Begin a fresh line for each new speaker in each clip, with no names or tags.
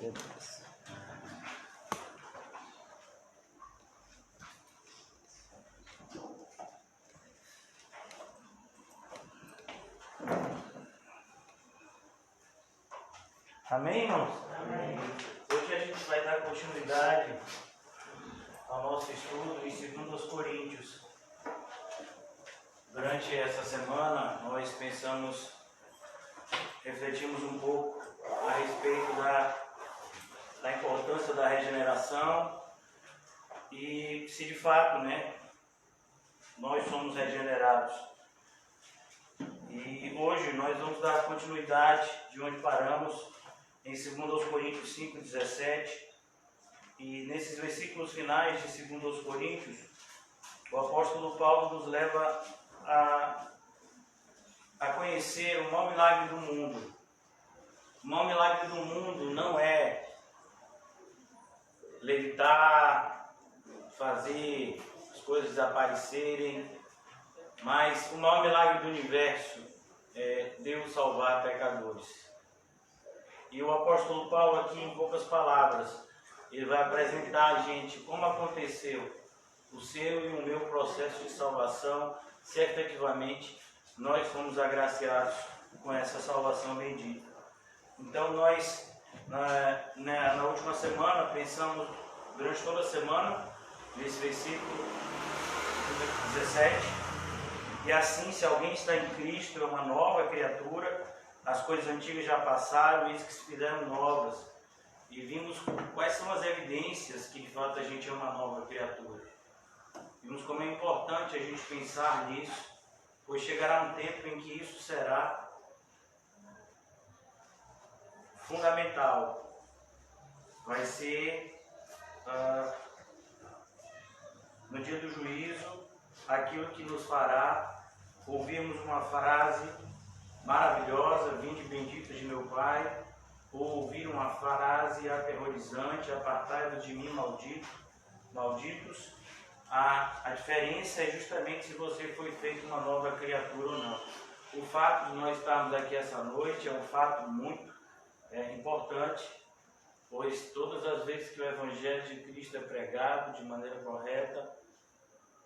Glória a Deus.
Amém, irmãos?
Amém.
Hoje a gente vai dar continuidade ao nosso estudo em 2 Coríntios. Durante essa semana, nós refletimos um pouco a respeito da importância da regeneração e se de fato, nós somos regenerados. E hoje nós vamos dar continuidade de onde paramos em 2 Coríntios 5,17, e nesses versículos finais de 2 Coríntios, o apóstolo Paulo nos leva a conhecer o maior milagre do mundo. O maior milagre do mundo não é levitar, fazer as coisas desaparecerem, mas o maior milagre do universo é Deus salvar pecadores. E o apóstolo Paulo aqui, em poucas palavras, ele vai apresentar a gente como aconteceu o seu e o meu processo de salvação, se efetivamente nós fomos agraciados com essa salvação bendita. Então nós, na última semana, pensamos durante toda a semana nesse versículo 17, e assim, se alguém está em Cristo, é uma nova criatura. As coisas antigas já passaram, eis que se fizeram novas. E vimos quais são as evidências que de fato a gente é uma nova criatura. Vimos como é importante a gente pensar nisso, pois chegará um tempo em que isso será fundamental. Vai ser no dia do juízo aquilo que nos fará ouvirmos uma frase maravilhosa: vinde benditos de meu Pai, ou ouvir uma frase aterrorizante: apartai-vos de mim, malditos. A diferença é justamente se você foi feito uma nova criatura ou não. O fato de nós estarmos aqui essa noite é um fato muito importante, pois todas as vezes que o Evangelho de Cristo é pregado de maneira correta,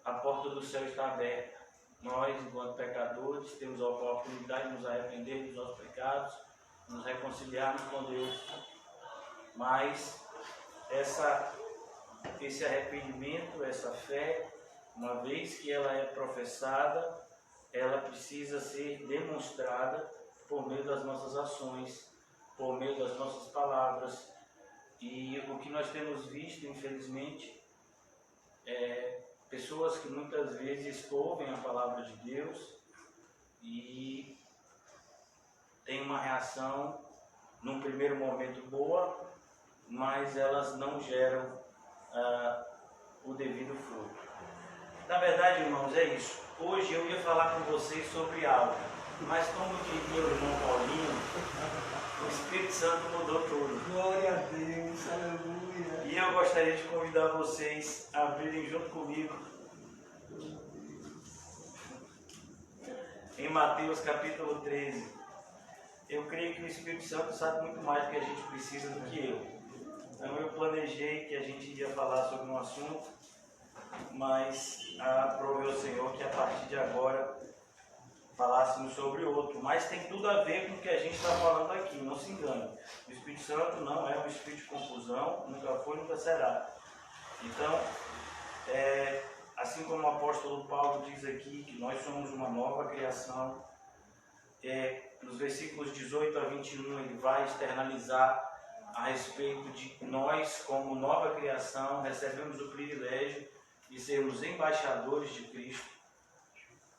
a porta do céu está aberta. Nós, enquanto pecadores, temos a oportunidade de nos arrepender dos nossos pecados, nos reconciliarmos com Deus. Mas esse arrependimento, essa fé, uma vez que ela é professada, ela precisa ser demonstrada por meio das nossas ações, por meio das nossas palavras. E o que nós temos visto, infelizmente, é pessoas que muitas vezes ouvem a palavra de Deus e têm uma reação, num primeiro momento, boa, mas elas não geram o devido fruto. Na verdade, irmãos, é isso. Hoje eu ia falar com vocês sobre algo, mas como diria o irmão Paulinho, o Espírito Santo mudou tudo.
Glória a Deus, aleluia.
E eu gostaria de convidar vocês a abrirem junto comigo em Mateus capítulo 13. Eu creio que o Espírito Santo sabe muito mais do que a gente precisa do que eu. Então eu planejei que a gente iria falar sobre um assunto, mas aprovei ao Senhor que a partir de agora falássemos sobre outro. Mas tem tudo a ver com o que a gente está falando aqui, não se engane. O Espírito Santo não é um espírito de confusão, nunca foi, nunca será. Então, assim como o apóstolo Paulo diz aqui que nós somos uma nova criação, nos versículos 18 a 21 ele vai externalizar a respeito de nós, como nova criação, recebemos o privilégio de sermos embaixadores de Cristo.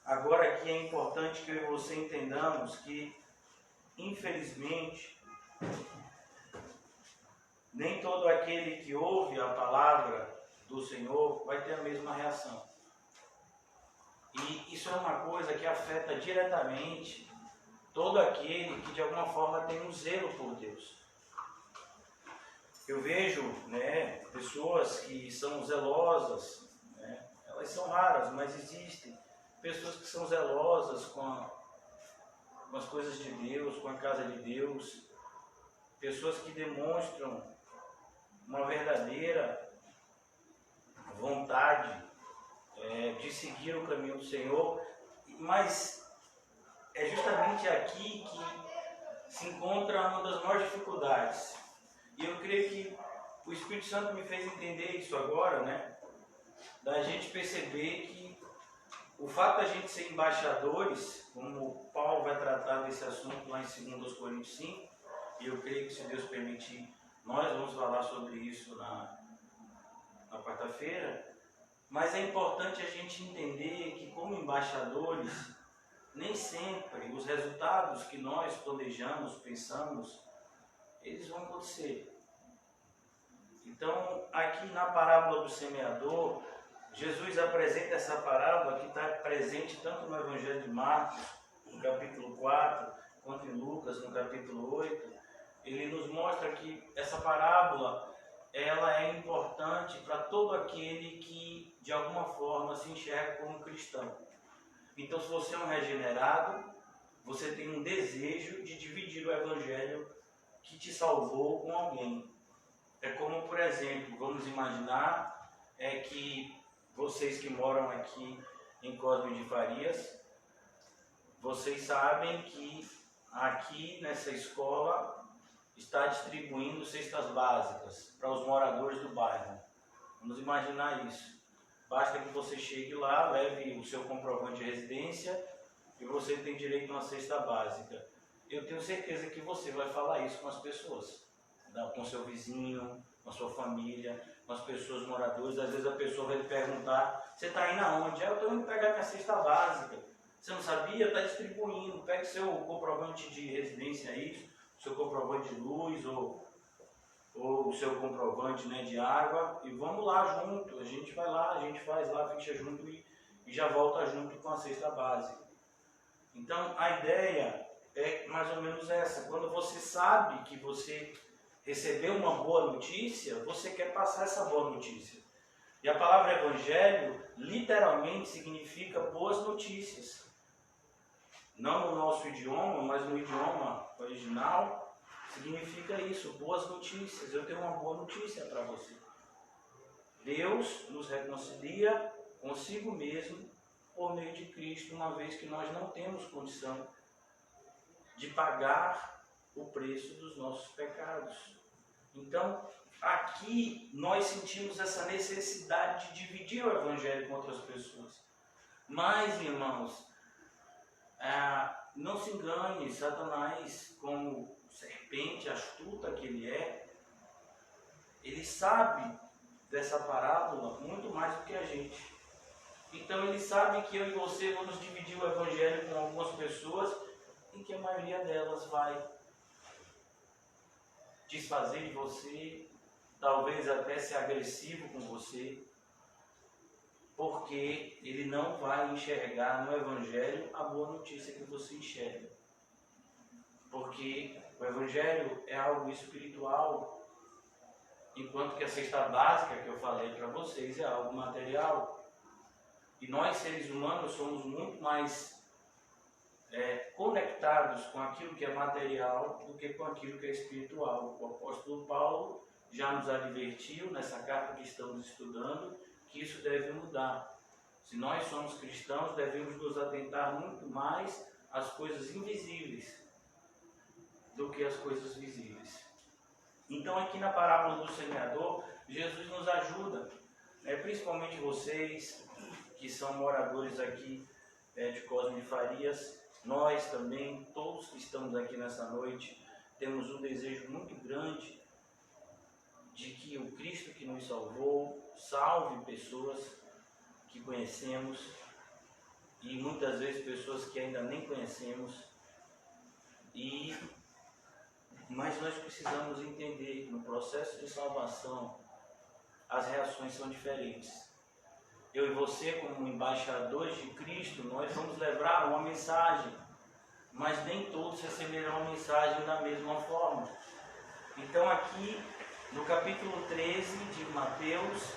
Agora aqui é importante que eu e você entendamos que, infelizmente, nem todo aquele que ouve a palavra do Senhor vai ter a mesma reação. E isso é uma coisa que afeta diretamente todo aquele que de alguma forma tem um zelo por Deus. Eu vejo pessoas que são zelosas, elas são raras, mas existem pessoas que são zelosas com as coisas de Deus, com a casa de Deus, pessoas que demonstram uma verdadeira vontade de seguir o caminho do Senhor, mas é justamente aqui que se encontra uma das maiores dificuldades. E eu creio que o Espírito Santo me fez entender isso agora, né? Da gente perceber que o fato da gente ser embaixadores, como Paulo vai tratar desse assunto lá em 2 Coríntios 5, e eu creio que, se Deus permitir, nós vamos falar sobre isso na quarta-feira, mas é importante a gente entender que, como embaixadores, nem sempre os resultados que nós planejamos, pensamos, eles vão acontecer. Então, aqui na parábola do semeador, Jesus apresenta essa parábola que está presente tanto no Evangelho de Marcos, no capítulo 4, quanto em Lucas, no capítulo 8. Ele nos mostra que essa parábola ela é importante para todo aquele que, de alguma forma, se enxerga como cristão. Então, se você é um regenerado, você tem um desejo de dividir o Evangelho que te salvou com alguém. É como, por exemplo, vamos imaginar que vocês que moram aqui em Cosme de Farias, vocês sabem que aqui nessa escola está distribuindo cestas básicas para os moradores do bairro. Vamos imaginar isso. Basta que você chegue lá, leve o seu comprovante de residência e você tem direito a uma cesta básica. Eu tenho certeza que você vai falar isso com as pessoas, com seu vizinho, com a sua família, com as pessoas moradoras. Às vezes a pessoa vai lhe perguntar: você está indo aonde? Eu estou indo pegar minha cesta básica. Você não sabia? Está distribuindo. Pegue seu comprovante de residência aí, seu comprovante de luz ou o seu comprovante, né, de água, e vamos lá junto. A gente vai lá, a gente faz lá, ficha junto e já volta junto com a cesta básica. Então a ideia é mais ou menos essa. Quando você sabe que você recebeu uma boa notícia, você quer passar essa boa notícia. E a palavra evangelho literalmente significa boas notícias. Não no nosso idioma, mas no idioma original, significa isso, boas notícias. Eu tenho uma boa notícia para você. Deus nos reconcilia consigo mesmo por meio de Cristo, uma vez que nós não temos condição de pagar o preço dos nossos pecados. Então, aqui nós sentimos essa necessidade de dividir o Evangelho com outras pessoas. Mas, irmãos, não se engane, Satanás, como serpente astuta que ele sabe dessa parábola muito mais do que a gente. Então ele sabe que eu e você vamos dividir o Evangelho com algumas pessoas e que a maioria delas vai desfazer de você, talvez até ser agressivo com você, porque ele não vai enxergar no Evangelho a boa notícia que você enxerga. Porque o Evangelho é algo espiritual, enquanto que a cesta básica que eu falei para vocês é algo material. E nós, seres humanos, somos muito mais conectados com aquilo que é material do que com aquilo que é espiritual. O apóstolo Paulo já nos advertiu nessa carta que estamos estudando que isso deve mudar. Se nós somos cristãos, devemos nos atentar muito mais às coisas invisíveis do que às coisas visíveis. Então, aqui na parábola do semeador, Jesus nos ajuda, principalmente vocês que são moradores aqui de Cosme de Farias. Nós também, todos que estamos aqui nessa noite, temos um desejo muito grande de que o Cristo que nos salvou salve pessoas que conhecemos e muitas vezes pessoas que ainda nem conhecemos. Mas nós precisamos entender que no processo de salvação as reações são diferentes. Eu e você, como embaixadores de Cristo, nós vamos levar uma mensagem, mas nem todos receberão a mensagem da mesma forma. Então aqui no capítulo 13 de Mateus,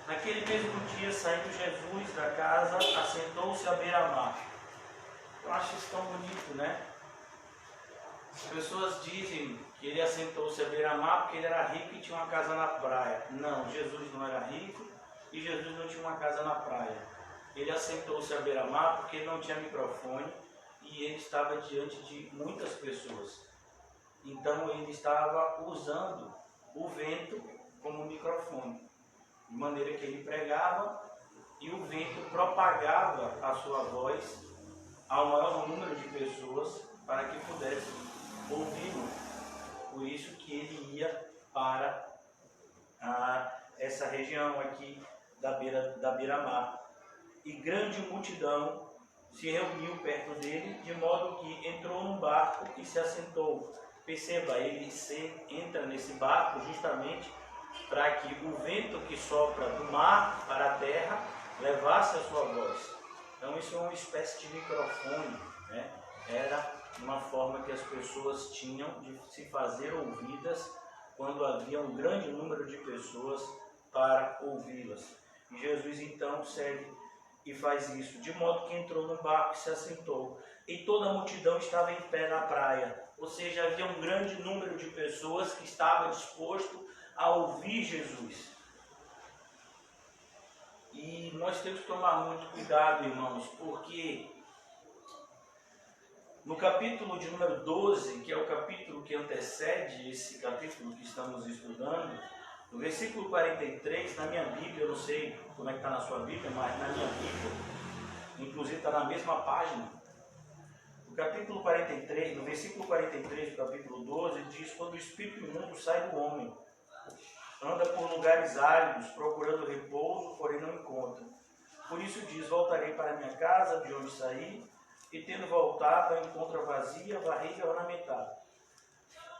naquele mesmo dia, saindo Jesus da casa, assentou-se à beira-mar. Eu acho isso tão bonito, né? As pessoas dizem que que ele assentou-se à beira-mar porque ele era rico e tinha uma casa na praia. Não, Jesus não era rico e Jesus não tinha uma casa na praia. Ele assentou-se à beira-mar porque ele não tinha microfone e ele estava diante de muitas pessoas. Então ele estava usando o vento como microfone, de maneira que ele pregava e o vento propagava a sua voz ao maior número de pessoas para que pudessem ouvi-lo. Por isso que ele ia para essa região aqui da beira-mar. E grande multidão se reuniu perto dele, de modo que entrou num barco e se assentou. Perceba, ele entra nesse barco justamente para que o vento que sopra do mar para a terra levasse a sua voz. Então isso é uma espécie de microfone, né? Era uma forma que as pessoas tinham de se fazer ouvidas quando havia um grande número de pessoas para ouvi-las. E Jesus então segue e faz isso, de modo que entrou no barco e se assentou. E toda a multidão estava em pé na praia, ou seja, havia um grande número de pessoas que estavam dispostos a ouvir Jesus. E nós temos que tomar muito cuidado, irmãos, porque no capítulo de número 12, que é o capítulo que antecede esse capítulo que estamos estudando, no versículo 43, na minha Bíblia, eu não sei como é que está na sua Bíblia, mas na minha Bíblia, inclusive está na mesma página, no capítulo 43, no versículo 43 do capítulo 12, diz: quando o espírito imundo sai do homem, anda por lugares áridos, procurando repouso, porém não encontra. Por isso diz: voltarei para minha casa, de onde saí, e tendo voltado, a encontra vazia, varrida e ornamentada.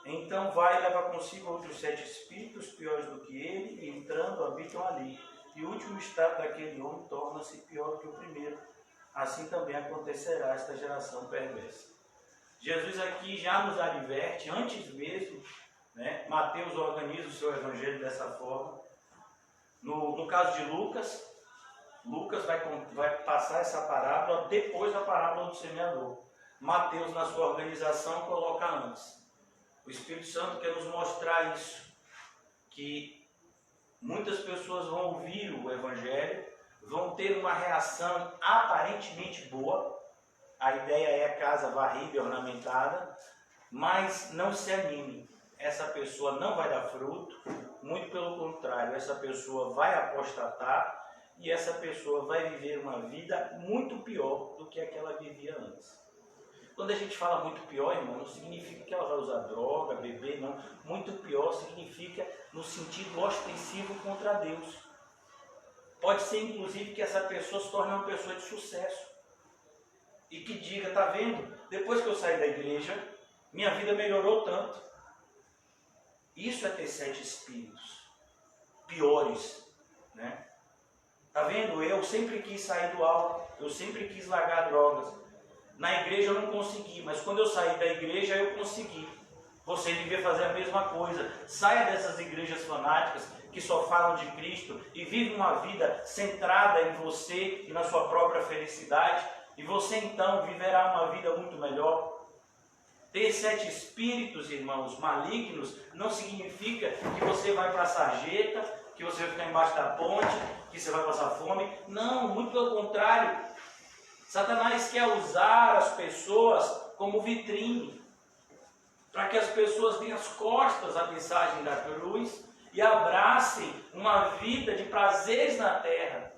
Então vai e leva consigo outros 7 espíritos, piores do que ele, e entrando, habitam ali. E o último estado daquele homem torna-se pior do que o primeiro. Assim também acontecerá esta geração perversa. Jesus aqui já nos adverte, antes mesmo, né? Mateus organiza o seu evangelho dessa forma. No caso de Lucas, Lucas vai passar essa parábola depois da parábola do semeador. Mateus, na sua organização, coloca antes. O Espírito Santo quer nos mostrar isso, que muitas pessoas vão ouvir o evangelho, vão ter uma reação aparentemente boa. A ideia é a casa varrida e ornamentada, mas não se anime. Essa pessoa não vai dar fruto, muito pelo contrário, essa pessoa vai apostatar e essa pessoa vai viver uma vida muito pior do que aquela vivia antes. Quando a gente fala muito pior, irmão, não significa que ela vai usar droga, beber, não. Muito pior significa no sentido ostensivo contra Deus. Pode ser, inclusive, que essa pessoa se torne uma pessoa de sucesso. E que diga: tá vendo? Depois que eu saí da igreja, minha vida melhorou tanto. Isso é ter 7 espíritos piores, né? Tá vendo? Eu sempre quis sair do álcool, eu sempre quis largar drogas. Na igreja eu não consegui, mas quando eu saí da igreja eu consegui. Você devia fazer a mesma coisa. Saia dessas igrejas fanáticas que só falam de Cristo e vive uma vida centrada em você e na sua própria felicidade. E você então viverá uma vida muito melhor. Ter 7 espíritos, irmãos, malignos, não significa que você vai para a sarjeta, que você vai ficar embaixo da ponte, que você vai passar fome. Não, muito pelo contrário. Satanás quer usar as pessoas como vitrine, para que as pessoas deem as costas à mensagem da cruz e abracem uma vida de prazeres na terra,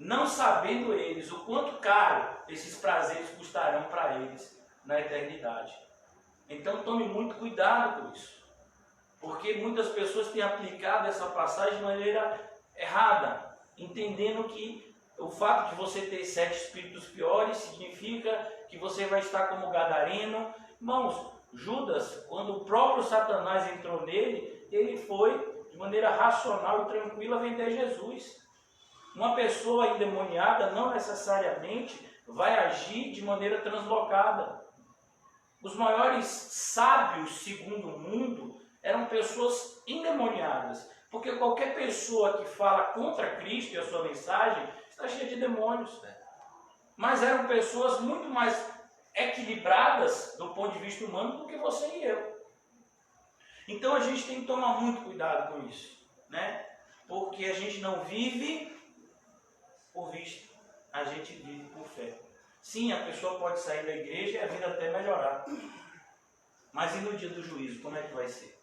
não sabendo eles o quanto caro esses prazeres custarão para eles na eternidade. Então tome muito cuidado com isso, porque muitas pessoas têm aplicado essa passagem de maneira errada, entendendo que o fato de você ter 7 espíritos piores significa que você vai estar como gadareno. Irmãos, Judas, quando o próprio Satanás entrou nele, ele foi de maneira racional e tranquila vender Jesus. Uma pessoa endemoniada não necessariamente vai agir de maneira translocada. Os maiores sábios, segundo o mundo, eram pessoas endemoniadas, porque qualquer pessoa que fala contra Cristo e a sua mensagem está cheia de demônios. Mas eram pessoas muito mais equilibradas do ponto de vista humano do que você e eu. Então a gente tem que tomar muito cuidado com isso, né? Porque a gente não vive por vista, a gente vive por fé. Sim, a pessoa pode sair da igreja e a vida até melhorar. Mas e no dia do juízo, como é que vai ser?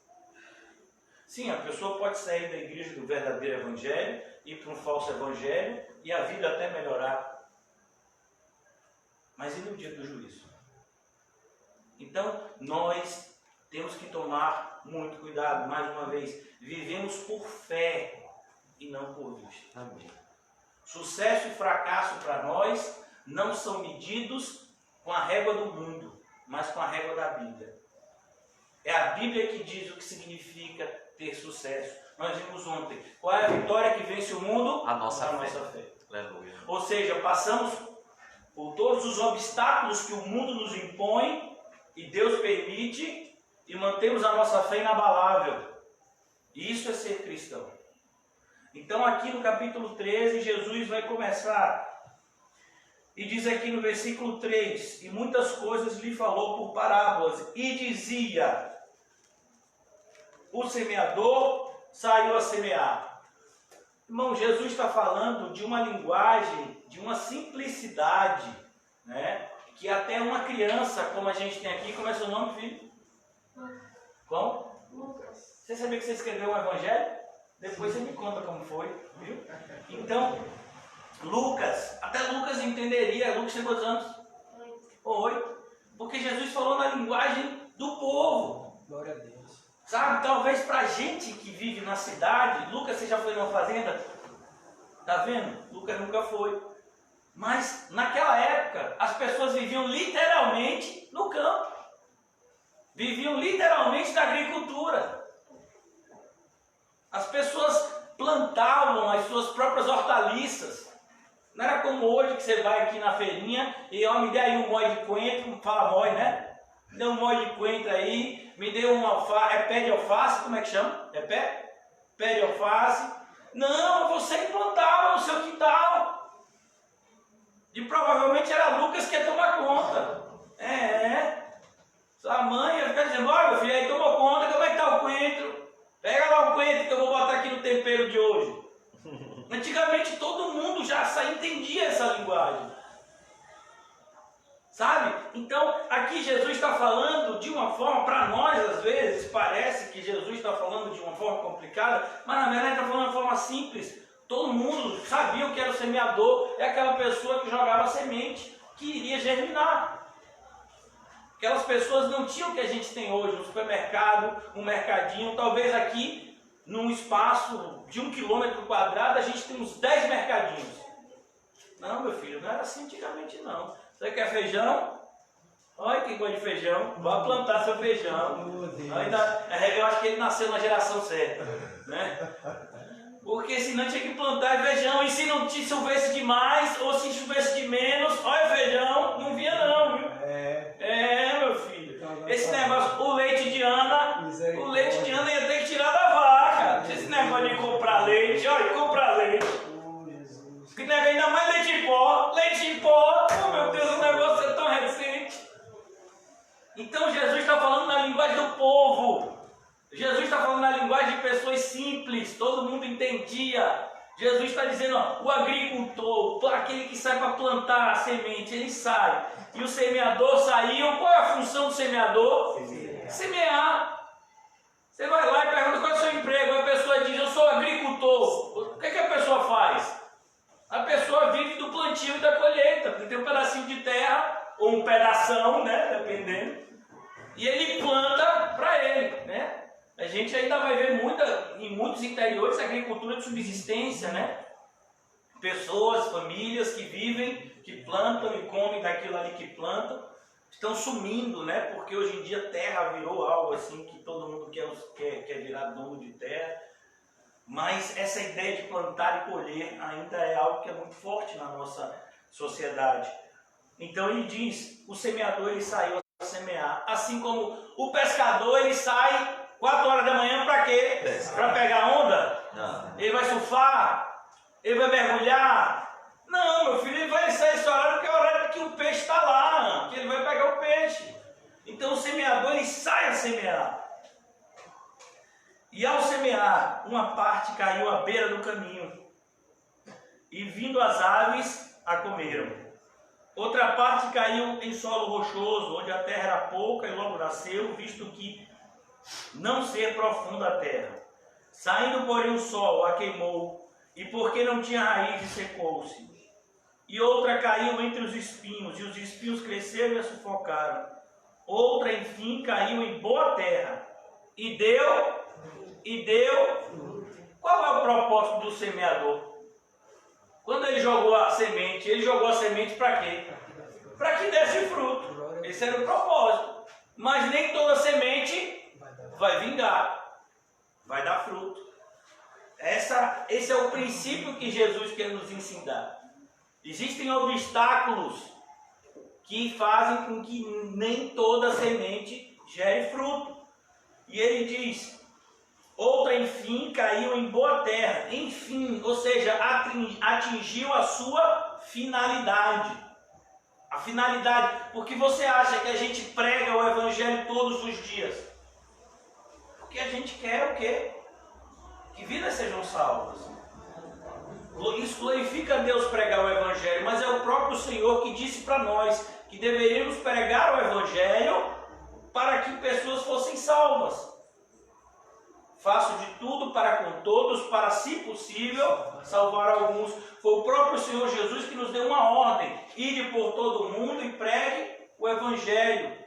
Sim, a pessoa pode sair da igreja do verdadeiro evangelho, ir para um falso evangelho e a vida até melhorar. Mas e no dia do juízo? Então, nós temos que tomar muito cuidado. Mais uma vez, vivemos por fé e não por vista.
Amém.
Sucesso e fracasso para nós não são medidos com a régua do mundo, mas com a régua da Bíblia. É a Bíblia que diz o que significa ter sucesso. Nós vimos ontem. Qual é a vitória que vence o mundo?
A nossa
fé.
Aleluia.
Ou seja, passamos por todos os obstáculos que o mundo nos impõe e Deus permite e mantemos a nossa fé inabalável. E isso é ser cristão. Então aqui no capítulo 13, Jesus vai começar e diz aqui no versículo 3, e muitas coisas lhe falou por parábolas, e dizia, o semeador saiu a semear. Irmão, Jesus está falando de uma linguagem, de uma simplicidade, né? Que até uma criança, como a gente tem aqui, como é seu nome, filho? Como?
Lucas.
Você sabia que você escreveu um evangelho? Depois você me conta como foi, viu? Então, Lucas, até Lucas entenderia. Lucas tem quantos anos? 8. Porque Jesus falou na linguagem do povo.
Glória a Deus.
Sabe, talvez pra gente que vive na cidade, Lucas, você já foi numa fazenda? Tá vendo? Lucas nunca foi. Mas naquela época, as pessoas viviam literalmente no campo. Viviam literalmente da agricultura. As pessoas plantavam as suas próprias hortaliças. Não era como hoje que você vai aqui na feirinha e me dê aí um mói de coentro, como fala mói, né? Me dê um mói de coentro aí, me dê um alface, pé de alface, como é que chama? É pé? Pé de alface. Não, você que plantava no seu quintal. E provavelmente era Lucas que ia tomar conta. Sua mãe ia ficar dizendo, olha meu filho, aí tomou conta, como é que tá o coentro? Pega lá o coentro que eu vou botar aqui no tempero de hoje. Antigamente todo mundo já entendia essa linguagem. Sabe? Então, aqui Jesus está falando de uma forma, para nós às vezes, parece que Jesus está falando de uma forma complicada, mas na verdade está falando de uma forma simples. Todo mundo sabia o que era o semeador, é aquela pessoa que jogava a semente, que iria germinar. Aquelas pessoas não tinham o que a gente tem hoje, um supermercado, um mercadinho, talvez aqui, num espaço de 1 km², a gente tem uns 10 mercadinhos. Não, meu filho, não era assim antigamente não. Você quer feijão? Olha quem gosta de feijão, vai plantar seu feijão. Eu acho que ele nasceu na geração certa, né? Porque senão tinha que plantar feijão, e se não chovesse demais, ou se chovesse de menos, olha feijão, não vinha não, viu? Meu filho. Esse negócio, o leite de Ana ia ter que tirar da vaca. Esse negócio de comprar leite, olha, comprar leite. Que negócio, ainda mais leite em pó. Leite em pó, oh meu Deus, o negócio é tão recente. Então Jesus está falando na linguagem do povo. Jesus está falando na linguagem de pessoas simples, todo mundo entendia. Jesus está dizendo, ó, o agricultor, aquele que sai para plantar a semente, ele sai. E o semeador saiu. Qual é a função do semeador? Semear. Você vai lá e pergunta qual é o seu emprego. A pessoa diz, eu sou agricultor. O que a pessoa faz? A pessoa vive do plantio e da colheita. Porque tem um pedacinho de terra, ou um pedação, né, dependendo. E ele planta para ele, né? A gente ainda vai ver em muitos interiores agricultura de subsistência, né? Pessoas, famílias que vivem, que plantam e comem daquilo ali que plantam, estão sumindo, né? Porque hoje em dia terra virou algo assim que todo mundo quer virar dono de terra. Mas essa ideia de plantar e colher ainda é algo que é muito forte na nossa sociedade. Então ele diz, o semeador ele saiu a semear, assim como o pescador ele sai 4 horas da manhã para quê? Para pegar onda? Não. Ele vai surfar? Ele vai mergulhar? Não, meu filho, ele vai sair esse horário que é o horário que o peixe está lá, que ele vai pegar o peixe. Então o semeador ele sai a semear.
E ao semear, uma parte caiu à beira do caminho, e vindo as aves, a comeram. Outra parte caiu em solo rochoso, onde a terra era pouca e logo nasceu, visto que não ser profunda a terra. Saindo, porém, o sol a queimou, e porque não tinha raiz, secou-se. E outra caiu entre os espinhos, e os espinhos cresceram e a sufocaram. Outra, enfim, caiu em boa terra, e deu. Qual é o propósito do semeador? Quando ele jogou a semente para quê? Para que desse fruto. Esse era o propósito. Mas nem toda semente vai vingar, vai dar fruto. Esse é o princípio que Jesus quer nos ensinar. Existem obstáculos que fazem com que nem toda semente gere fruto. E ele diz: outra, enfim, caiu em boa terra. Enfim, ou seja, atingiu a sua finalidade. A finalidade. Porque você acha que a gente prega o evangelho todos os dias? Porque a gente quer o quê? Que vidas sejam salvas. Isso glorifica a Deus pregar o evangelho, mas é o próprio Senhor que disse para nós que deveríamos pregar o evangelho para que pessoas fossem salvas. Faço de tudo para com todos, para, se possível, salvar alguns. Foi o próprio Senhor Jesus que nos deu uma ordem: ide por todo o mundo e pregue o evangelho.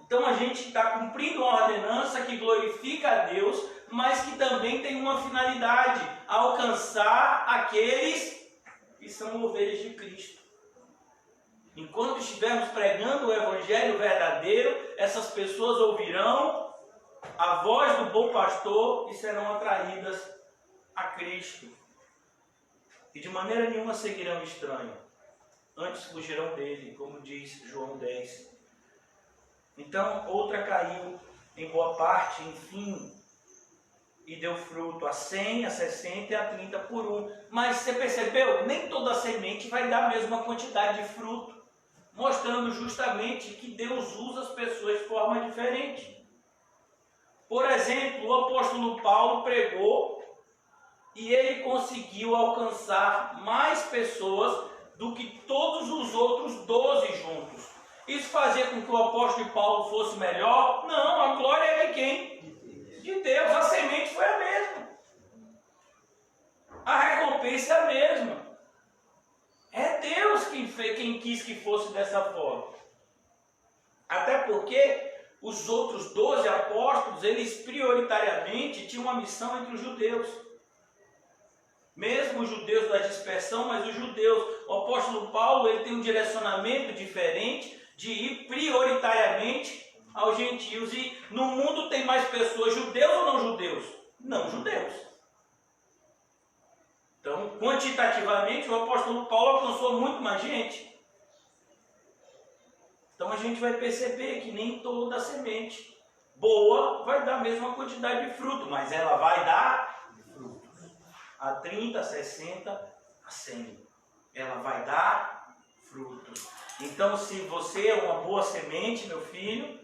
Então a gente está cumprindo uma ordenança que glorifica a Deus, mas que também tem uma finalidade: alcançar aqueles que são ovelhas de Cristo. Enquanto estivermos pregando o evangelho verdadeiro, essas pessoas ouvirão a voz do bom pastor e serão atraídas a Cristo. E de maneira nenhuma seguirão estranho, antes fugirão dele, como diz João 10. Então, outra caiu em boa parte, enfim, e deu fruto a 100, a 60 e a 30 por um. Mas você percebeu? Nem toda semente vai dar a mesma quantidade de fruto, mostrando justamente que Deus usa as pessoas de forma diferente. Por exemplo, o apóstolo Paulo pregou e ele conseguiu alcançar mais pessoas do que todos os outros 12 juntos. Isso fazia com que o apóstolo Paulo fosse melhor? Não, a glória é de quem? De Deus. A semente foi a mesma. A recompensa é a mesma. É Deus quem quis que fosse dessa forma. Até porque os outros 12 apóstolos, eles prioritariamente tinham uma missão entre os judeus. Mesmo os judeus da dispersão, mas os judeus. O apóstolo Paulo, ele tem um direcionamento diferente de ir prioritariamente aos gentios. E no mundo tem mais pessoas judeus ou não judeus? Não judeus. Então, quantitativamente, o apóstolo Paulo alcançou muito mais gente. Então a gente vai perceber que nem toda semente boa vai dar a mesma quantidade de fruto, mas ela vai dar frutos. A 30, a 60, a 100. Ela vai dar frutos. Então, se você é uma boa semente, meu filho,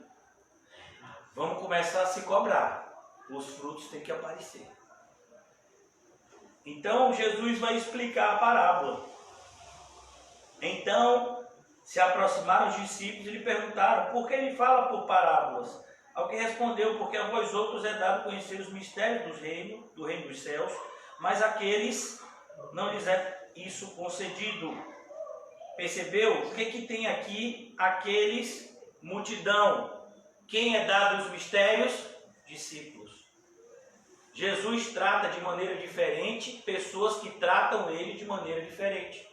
vamos começar a se cobrar. Os frutos têm que aparecer. Então, Jesus vai explicar a parábola. Então, se aproximaram os discípulos e lhe perguntaram: por que ele fala por parábolas? Ao que respondeu: porque a vós outros é dado conhecer os mistérios do reino dos céus, mas àqueles não lhes é isso concedido. Percebeu? O que tem aqui? Aqueles, multidão. Quem é dado os mistérios? Discípulos. Jesus trata de maneira diferente pessoas que tratam ele de maneira diferente.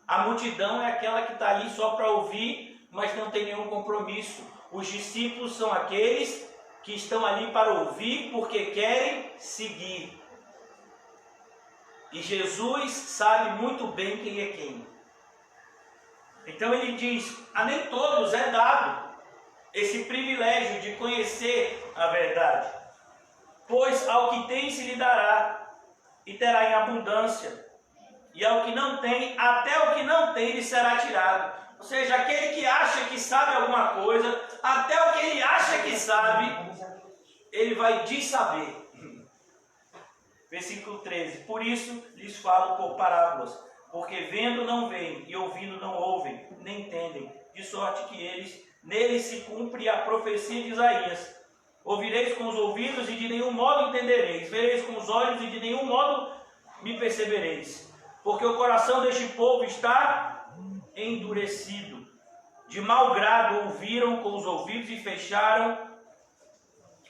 A multidão é aquela que está ali só para ouvir, mas não tem nenhum compromisso. Os discípulos são aqueles que estão ali para ouvir porque querem seguir. E Jesus sabe muito bem quem é quem. Então ele diz: a nem todos é dado esse privilégio de conhecer a verdade. Pois ao que tem se lhe dará, e terá em abundância. E ao que não tem, até o que não tem lhe será tirado. Ou seja, aquele que acha que sabe alguma coisa, até o que ele acha que sabe, ele vai dissaber. Versículo 13. Por isso lhes falo por parábolas, porque vendo não veem, e ouvindo não ouvem, nem entendem, de sorte que neles se cumpre a profecia de Isaías. Ouvireis com os ouvidos e de nenhum modo entendereis, vereis com os olhos e de nenhum modo me percebereis, porque o coração deste povo está endurecido. De mau grado ouviram com os ouvidos e fecharam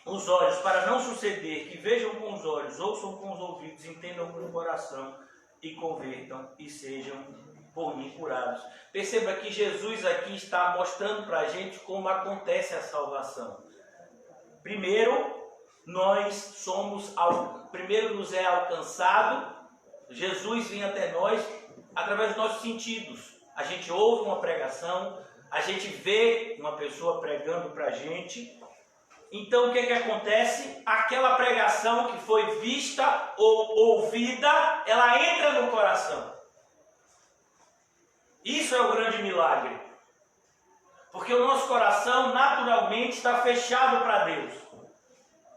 os olhos, para não suceder que vejam com os olhos, ouçam com os ouvidos, entendam com o coração e convertam e sejam por mim curados. Perceba que Jesus aqui está mostrando para a gente como acontece a salvação. Primeiro nos é alcançado, Jesus vem até nós através dos nossos sentidos. A gente ouve uma pregação, a gente vê uma pessoa pregando para a gente. Então o que acontece? Aquela pregação que foi vista ou ouvida, ela entra no coração. Isso é o grande milagre. Porque o nosso coração naturalmente está fechado para Deus.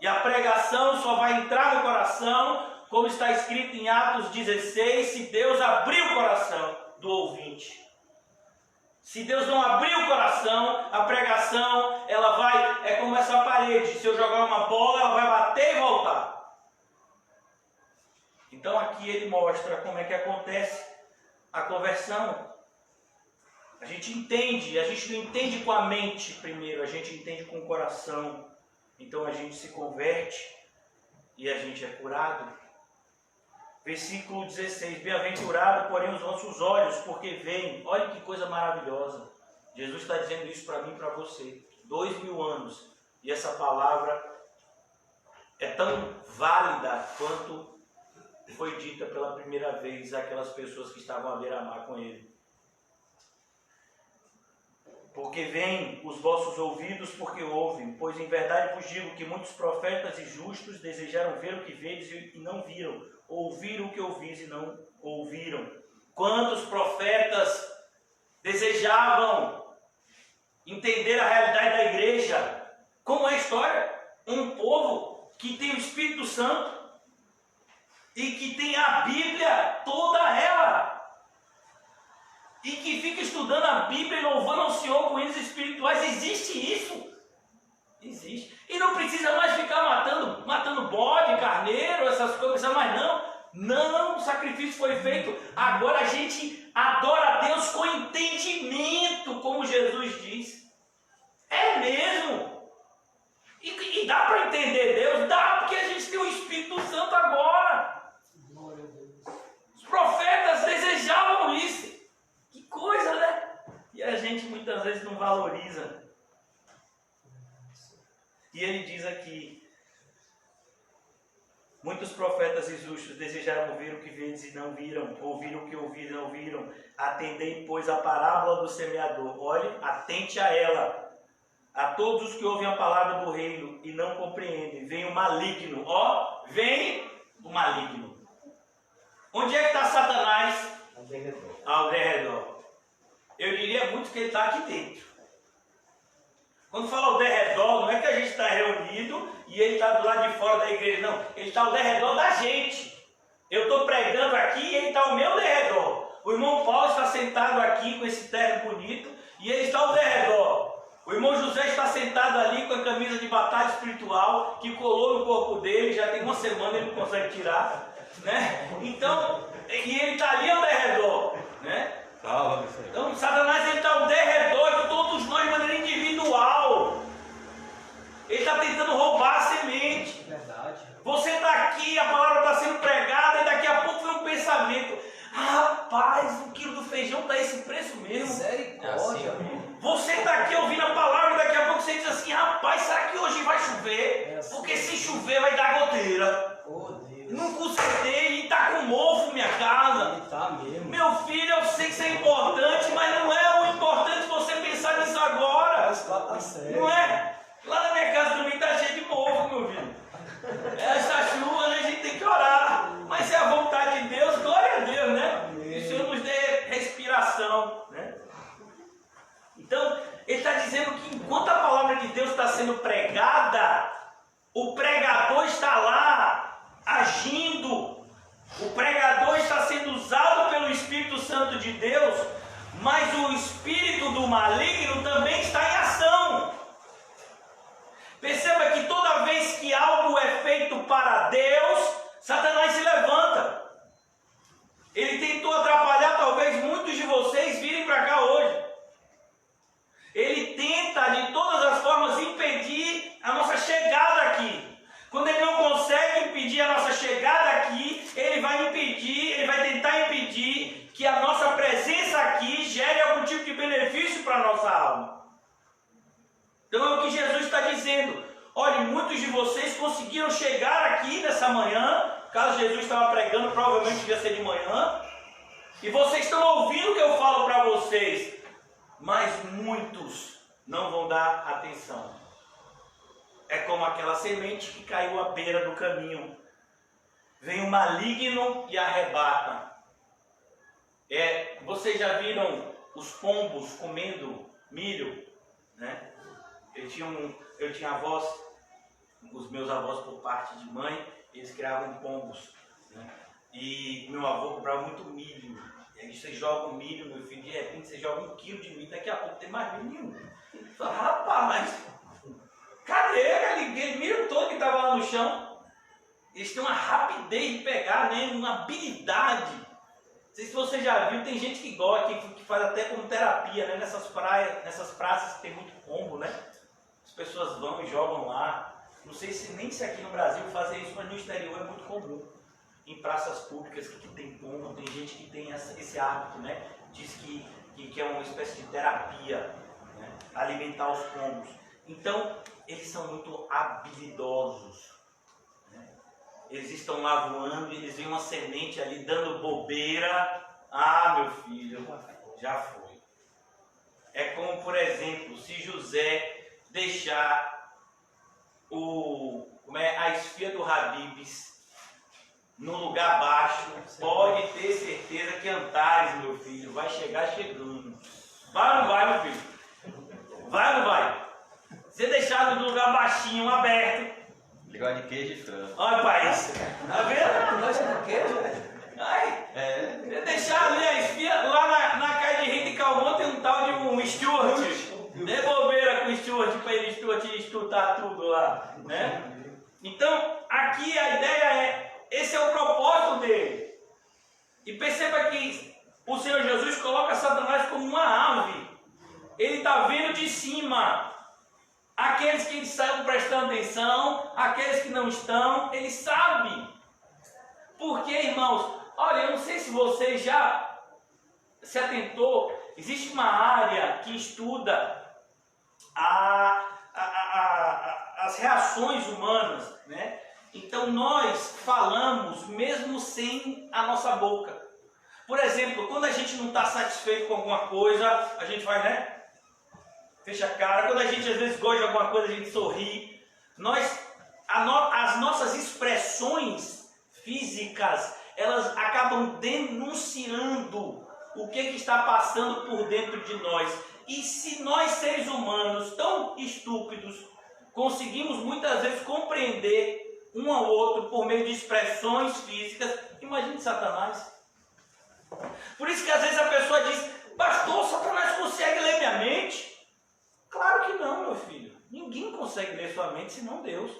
E a pregação só vai entrar no coração, como está escrito em Atos 16, se Deus abrir o coração do ouvinte. Se Deus não abrir o coração, a pregação, ela vai, é como essa parede. Se eu jogar uma bola, ela vai bater e voltar. Então aqui ele mostra como é que acontece a conversão. A gente entende, a gente não entende com a mente primeiro, a gente entende com o coração. Então a gente se converte e a gente é curado. Versículo 16, bem-aventurado, porém, os vossos olhos, porque veem. Olha que coisa maravilhosa. Jesus está dizendo isso para mim e para você. 2000 anos. E essa palavra é tão válida quanto foi dita pela primeira vez àquelas pessoas que estavam à beira-mar com ele. Porque veem os vossos ouvidos, porque ouvem. Pois em verdade vos digo que muitos profetas e justos desejaram ver o que vedes e não viram. Ouviram o que ouvis e não ouviram. Quantos profetas desejavam entender a realidade da igreja? Como é a história? Um povo que tem o Espírito Santo e que tem a Bíblia toda ela. E que fica estudando a Bíblia e louvando ao Senhor com hinos espirituais. Existe isso? Existe. E não precisa mais ficar matando bode, carneiro, essas coisas, mas não. Não, o sacrifício foi feito. Agora a gente adora a Deus com entendimento, como Jesus diz. É mesmo. E dá para entender Deus? Dá, porque a gente tem o Espírito Santo agora. Os profetas desejavam isso. Que coisa, né? E a gente muitas vezes não valoriza. E ele diz aqui: muitos profetas e justos desejaram ver o que vedes e não viram, ouviram o que ouviram e não ouviram. Atendei, pois, a parábola do semeador. Olhe, atente a ela. A todos os que ouvem a palavra do reino e não compreendem, vem o maligno. Ó, vem o maligno. Onde é que está Satanás? Ao derredor. Eu diria muito que ele está aqui dentro. Quando fala ao derredor, não é que a gente está reunido e ele está do lado de fora da igreja, não. Ele está ao derredor da gente. Eu estou pregando aqui e ele está ao meu derredor. O irmão Paulo está sentado aqui com esse terno bonito e ele está ao derredor. O irmão José está sentado ali com a camisa de batalha espiritual que colou no corpo dele, já tem uma semana ele não consegue tirar, né? Então, e ele está ali ao derredor, né? Então, Satanás está ao derredor de todos nós de maneira individual. Ele está tentando roubar a semente. Verdade. Você está aqui, a palavra está sendo pregada e daqui a pouco vem um pensamento: rapaz, o quilo do feijão está esse preço mesmo. Misericórdia. Você está aqui ouvindo a palavra e daqui a pouco você diz assim: rapaz, será que hoje vai chover? Porque se chover vai dar goteira. Não consertei e está com mofo minha casa. Tá mesmo. Meu filho, eu sei que isso é importante, mas não é o importante você pensar nisso agora. Não é? Lá na minha casa também está cheio de mofo, meu filho. Essa chuva, né, a gente tem que orar. Mas se é a vontade de Deus, glória a Deus, né? Que o Senhor nos dê respiração, né? Então, ele está dizendo que enquanto a palavra de Deus está sendo pregada, o pregador mas o espírito do maligno também está em ação. Perceba que toda vez que algo é feito para Deus, Satanás se levanta. Ele tentou atrapalhar talvez muitos de vocês virem para cá hoje. Ele tenta de todas as formas impedir a nossa chegada aqui. Quando ele não consegue impedir a nossa chegada aqui, ele vai tentar impedir que a nossa presença aqui gere algum tipo de benefício para a nossa alma. Então é o que Jesus está dizendo. Olha, muitos de vocês conseguiram chegar aqui nessa manhã, caso Jesus estava pregando, provavelmente devia ser de manhã, e vocês estão ouvindo o que eu falo para vocês, mas muitos não vão dar atenção. É como aquela semente que caiu à beira do caminho. Vem o maligno e arrebata. Vocês já viram os pombos comendo milho, né? Eu tinha avós, os meus avós por parte de mãe, eles criavam pombos, né? E meu avô comprava muito milho. E aí você joga o milho, meu filho, de repente você joga 1 quilo de milho, daqui a pouco tem mais milho nenhum. Fala, rapaz, cadê aquele milho todo que estava lá no chão? Eles têm uma rapidez de pegar, né? Uma habilidade. Não sei se você já viu, tem gente que gosta, que faz até como terapia, né? Nessas praias, nessas praças que tem muito pombo, né? As pessoas vão e jogam lá. Não sei se aqui no Brasil fazem isso, mas no exterior é muito comum. Em praças públicas que tem pombo, tem gente que tem esse hábito, né? Diz que é uma espécie de terapia, né? Alimentar os pombos. Então, eles são muito habilidosos, né? Eles estão lá voando, eles veem uma semente ali dando bobeira. Ah, meu filho, já foi. É como, por exemplo, se José deixar a esfia do Habib's no lugar baixo, pode ter certeza que Antares, meu filho, vai chegar chegando. Vai ou não vai, meu filho? Vai ou não vai? Você deixar no lugar baixinho, aberto.
Legal de queijo e frango.
Olha para isso. Tá vendo?
Gosta de queijo?
Ai, você deixar ali a esfia, lá na casa de Rita e Calmon tem um tal de um Stuart. Dê bobeira com o Stuart para ele estudar tudo lá, né? Então, aqui a ideia esse é o propósito dele. E perceba que o Senhor Jesus coloca Satanás como uma ave. Ele está vindo de cima. Aqueles que estão prestando atenção, aqueles que não estão, ele sabe. Porque, irmãos, olha, eu não sei se você já se atentou, existe uma área que estuda as reações humanas, né? Então nós falamos mesmo sem a nossa boca. Por exemplo, quando a gente não está satisfeito com alguma coisa, a gente vai, né? Fecha a cara. Quando a gente às vezes gosta de alguma coisa, a gente sorri. As nossas expressões físicas, elas acabam denunciando o que está passando por dentro de nós. E se nós, seres humanos, tão estúpidos, conseguimos muitas vezes compreender um ao outro por meio de expressões físicas, imagine Satanás. Por isso que às vezes a pessoa diz: pastor, Satanás consegue ler minha mente? Claro que não, meu filho. Ninguém consegue ler sua mente senão Deus.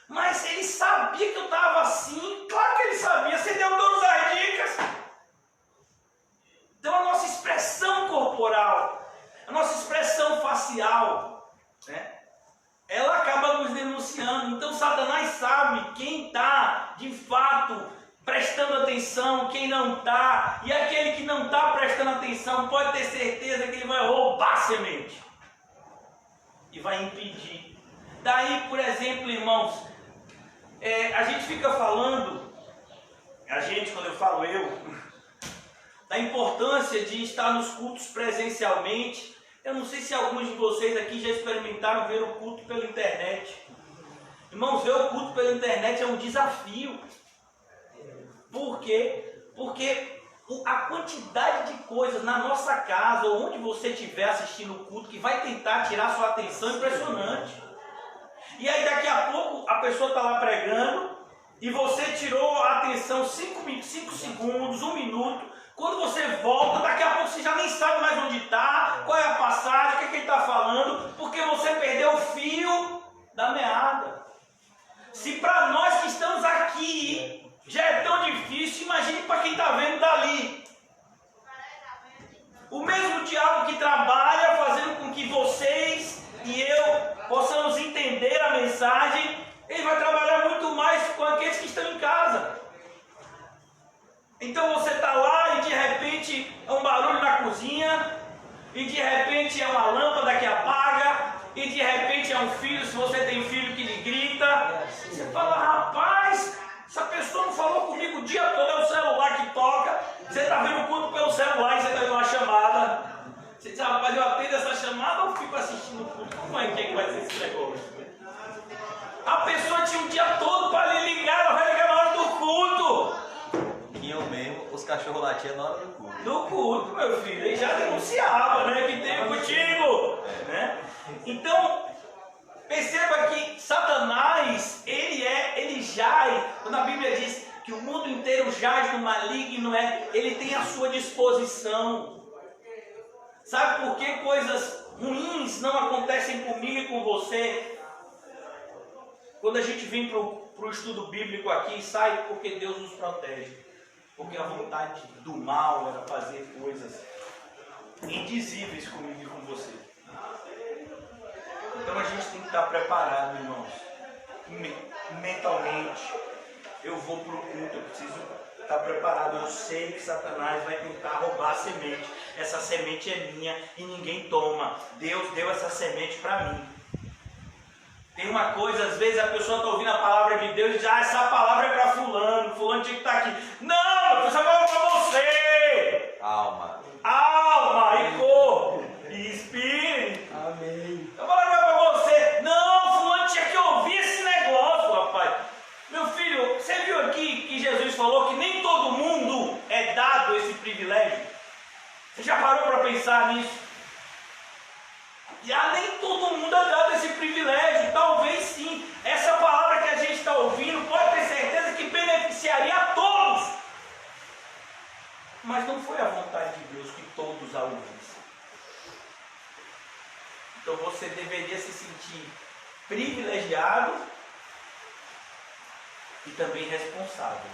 Mas ele sabia que eu estava assim. Claro que ele sabia. Você deu todas as dicas. Então a nossa expressão corporal, a nossa expressão facial, né? Ela acaba nos denunciando. Então Satanás sabe quem está de fato prestando atenção, quem não está. E aquele que não está prestando atenção pode ter certeza que ele vai roubar a semente e vai impedir. Daí, por exemplo, irmãos, a gente fica falando, quando eu falo da importância de estar nos cultos presencialmente. Eu não sei se alguns de vocês aqui já experimentaram ver o culto pela internet. Irmãos, ver o culto pela internet é um desafio. Por quê? Porque a quantidade de coisas na nossa casa ou onde você estiver assistindo o culto que vai tentar tirar sua atenção é impressionante. E aí daqui a pouco a pessoa está lá pregando e você tirou a atenção 5 segundos, 1 minuto, Quando você volta, daqui a pouco você já nem sabe mais onde está, qual é a passagem, o que, é que ele está falando, porque você perdeu o fio da meada. Se para nós que estamos aqui já é tão difícil, imagine para quem está vendo dali. O mesmo diabo que trabalha fazendo com que vocês e eu possamos entender a mensagem, ele vai trabalhar muito mais com aqueles que estão em casa. Então você está lá e de repente é um barulho na cozinha, e de repente é uma lâmpada que apaga, e de repente é um filho, se você tem filho, que lhe grita. Você fala, rapaz, essa pessoa não falou comigo o dia todo, é o celular que toca. Você está vendo o culto pelo celular e você está vendo uma chamada. Você diz, rapaz, eu atendo essa chamada ou fico assistindo o culto? Como é que vai ser esse negócio? A pessoa tinha o dia todo para lhe ligar, ela vai ligar na hora do culto.
E eu mesmo, os cachorros latiam na hora do culto.
No culto, meu filho, ele já denunciava, né? Que tem contigo, né? Então, perceba que Satanás, ele jaz, quando a Bíblia diz que o mundo inteiro jaz no maligno, ele tem à sua disposição. Sabe por que coisas ruins não acontecem comigo e com você? Quando a gente vem para o estudo bíblico aqui e sai, porque Deus nos protege. Porque a vontade do mal era fazer coisas indizíveis comigo e com você. Então a gente tem que estar preparado, irmãos. Mentalmente. Eu vou para o culto, eu preciso estar preparado. Eu sei que Satanás vai tentar roubar a semente. Essa semente é minha e ninguém toma. Deus deu essa semente para mim. Tem uma coisa, às vezes a pessoa está ouvindo a palavra de Deus e diz, essa palavra é para fulano, fulano tinha que estar aqui. Não, essa palavra é para você.
Alma.
Alma e corpo e espírito.
Amém.
A palavra é para você. Não, fulano tinha que ouvir esse negócio, rapaz. Meu filho, você viu aqui que Jesus falou que nem todo mundo é dado esse privilégio? Você já parou para pensar nisso? Já nem todo mundo é dado esse privilégio, talvez sim. Essa palavra que a gente está ouvindo pode ter certeza que beneficiaria a todos. Mas não foi a vontade de Deus que todos a ouvissem. Então você deveria se sentir privilegiado e também responsável.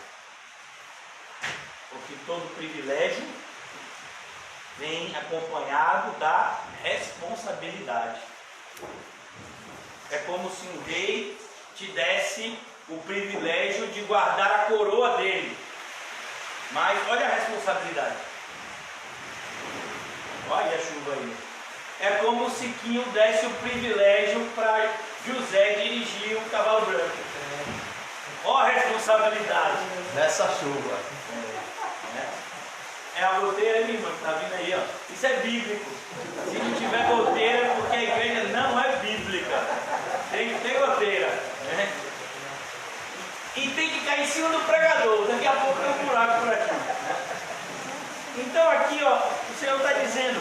Porque todo privilégio vem acompanhado da responsabilidade. É como se um rei te desse o privilégio de guardar a coroa dele. Mas olha a responsabilidade. Olha a chuva aí. É como se Quinho desse o privilégio para José dirigir um cavalo branco. Olha a responsabilidade.
Nessa chuva.
É a goteira, minha irmã, que está vindo aí, ó. Isso é bíblico. Se não tiver goteira, é porque a igreja não é bíblica. Tem que ter goteira, né? E tem que cair em cima do pregador. Daqui a pouco tem um buraco por aqui. Então aqui, ó, o Senhor está dizendo: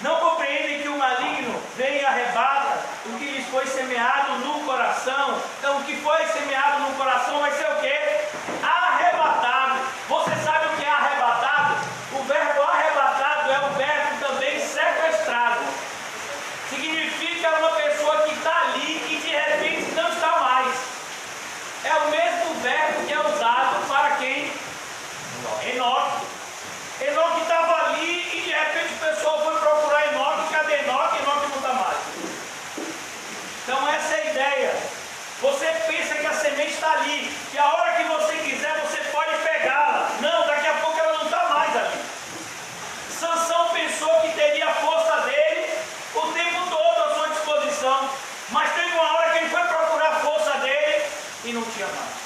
não compreendem que o maligno vem e arrebata o que lhes foi semeado no coração. Então o que foi semeado no coração vai ser o quê? Arrebatado. Você sabe o que é arrebatado? O verbo arrebatado é o verbo também sequestrado. Significa uma pessoa que está ali e de repente não está mais. É o mesmo verbo que é usado para quem? Enoque. Enoque estava ali e de repente o pessoal foi procurar Enoque. Cadê Enoque? Enoque não está mais. Então essa é a ideia. Você pensa que a semente está ali, que a hora que você quiser você pode pegá-la. Não, daqui a pouco ela não está mais ali. Sansão pensou que teria a força dele o tempo todo à sua disposição, mas teve uma hora que ele foi procurar a força dele e não tinha mais.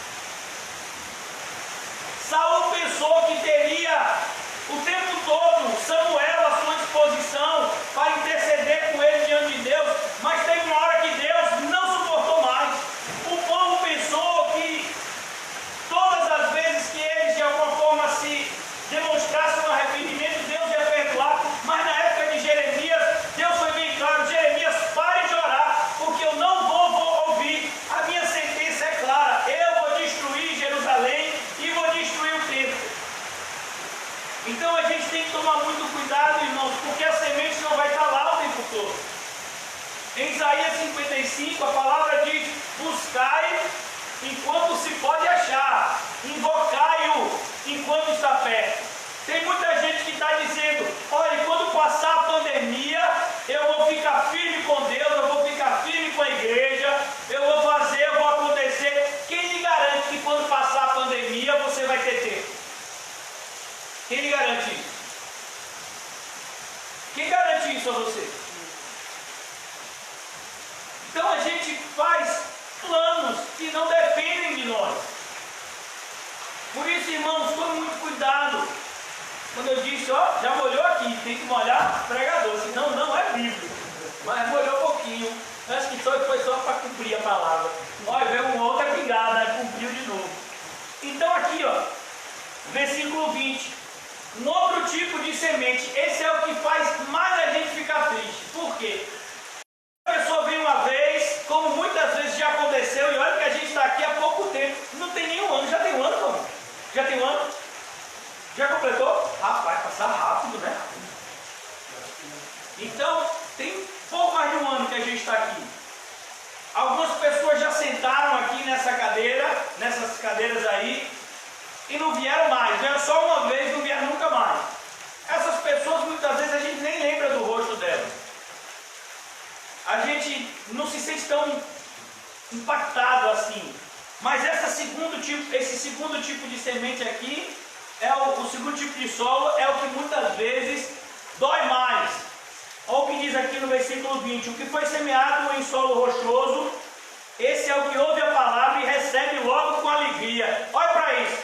Saul pensou que teria o tempo todo Samuel à sua disposição para interceder com ele diante de Deus, mas teve uma hora que Deus não suportou mais. O povo pensou que todas as vezes que eles de alguma forma se demonstrassem um arrependimento, Deus ia perdoar, mas na época de Jeremias, Deus foi bem claro: Jeremias, pare de orar, porque eu não vou ouvir. A minha sentença é clara: eu vou destruir Jerusalém e vou destruir o templo. Então 5, a palavra diz: buscai enquanto se pode achar, invocai-o enquanto está perto. Tem muita gente que está dizendo: olha, quando passar a pandemia, eu vou ficar firme com Deus, eu vou ficar firme com a igreja, eu vou fazer, eu vou acontecer. Quem lhe garante que quando passar a pandemia você vai ter tempo? Quem lhe garante isso? Quem garante isso a você? Então a gente faz planos que não dependem de nós. Por isso, irmãos, tome muito cuidado. Quando eu disse, ó, já molhou aqui, tem que molhar o pregador, senão não é bíblico. Mas molhou um pouquinho. Acho que foi só para cumprir a palavra. Olha, veio uma outra pingada, cumpriu de novo. Então aqui, ó, versículo 20. Um outro tipo de semente. Esse é o que faz mais a gente ficar triste. Por quê? A pessoa vem uma vez, como muitas vezes já aconteceu, e olha que a gente está aqui há pouco tempo. Não tem nenhum ano. Já tem um ano, como? Já tem um ano? Já completou? Rapaz, passar rápido, né? Então, tem pouco mais de um ano que a gente está aqui. Algumas pessoas já sentaram aqui nessa cadeira, nessas cadeiras aí, e não vieram mais. Vieram só uma vez, não vieram nunca mais. Essas pessoas, muitas vezes, a gente nem lembra do rosto delas. A gente não se sente tão impactado assim. Mas esse segundo tipo de semente aqui, o segundo tipo de solo, é o que muitas vezes dói mais. Olha o que diz aqui no versículo 20: o que foi semeado em solo rochoso, esse é o que ouve a palavra e recebe logo com alegria. Olha para isso.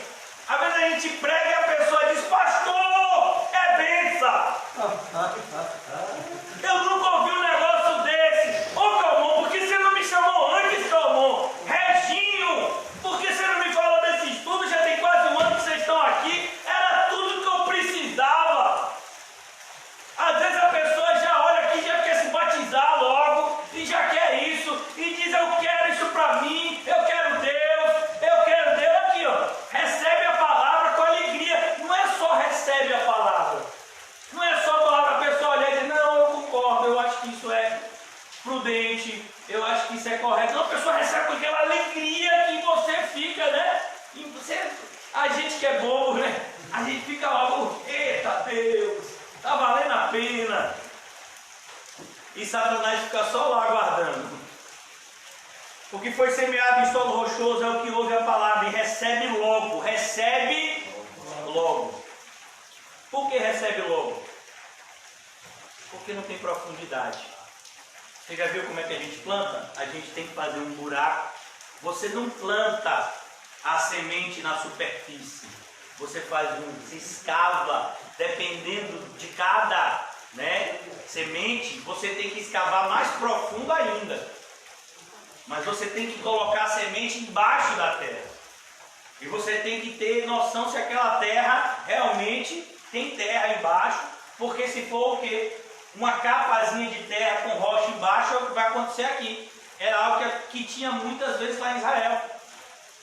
Às vezes a gente prega e a pessoa diz: pastor, é benção. Eu nunca ouvi um negócio desse. Ô Calmon, por que você não me chamou antes, Calmon? Reginho, por que você não me falou desse estudo? Já tem quase um ano que vocês estão aqui. Era tudo que eu precisava. Às vezes a pessoa já olha aqui e já quer se batizar logo, e já quer isso, e diz: eu quero isso para mim, eu quero Deus, eu quero Deus. Aqui, ó, recebe a palavra com alegria. Não é só recebe a palavra. Não é só a palavra, a pessoa olhar e dizer: não, eu concordo, eu acho que isso é prudente, eu acho que isso é correto. Não, a pessoa recebe com aquela alegria que você fica, né? A gente que é bobo, né? A gente fica logo: eita Deus, tá valendo a pena. E Satanás fica só lá aguardando. O que foi semeado em solo rochoso é o que ouve a palavra e recebe logo. Recebe logo. Por que recebe logo? Porque não tem profundidade. Você já viu como é que a gente planta? A gente tem que fazer um buraco. Você não planta a semente na superfície. Você você escava, dependendo de cada, né, semente, você tem que escavar mais profundo ainda. Mas você tem que colocar a semente embaixo da terra. E você tem que ter noção se aquela terra realmente tem terra embaixo, porque se for o quê? Uma capazinha de terra com rocha embaixo, é o que vai acontecer aqui. Era algo que tinha muitas vezes lá em Israel.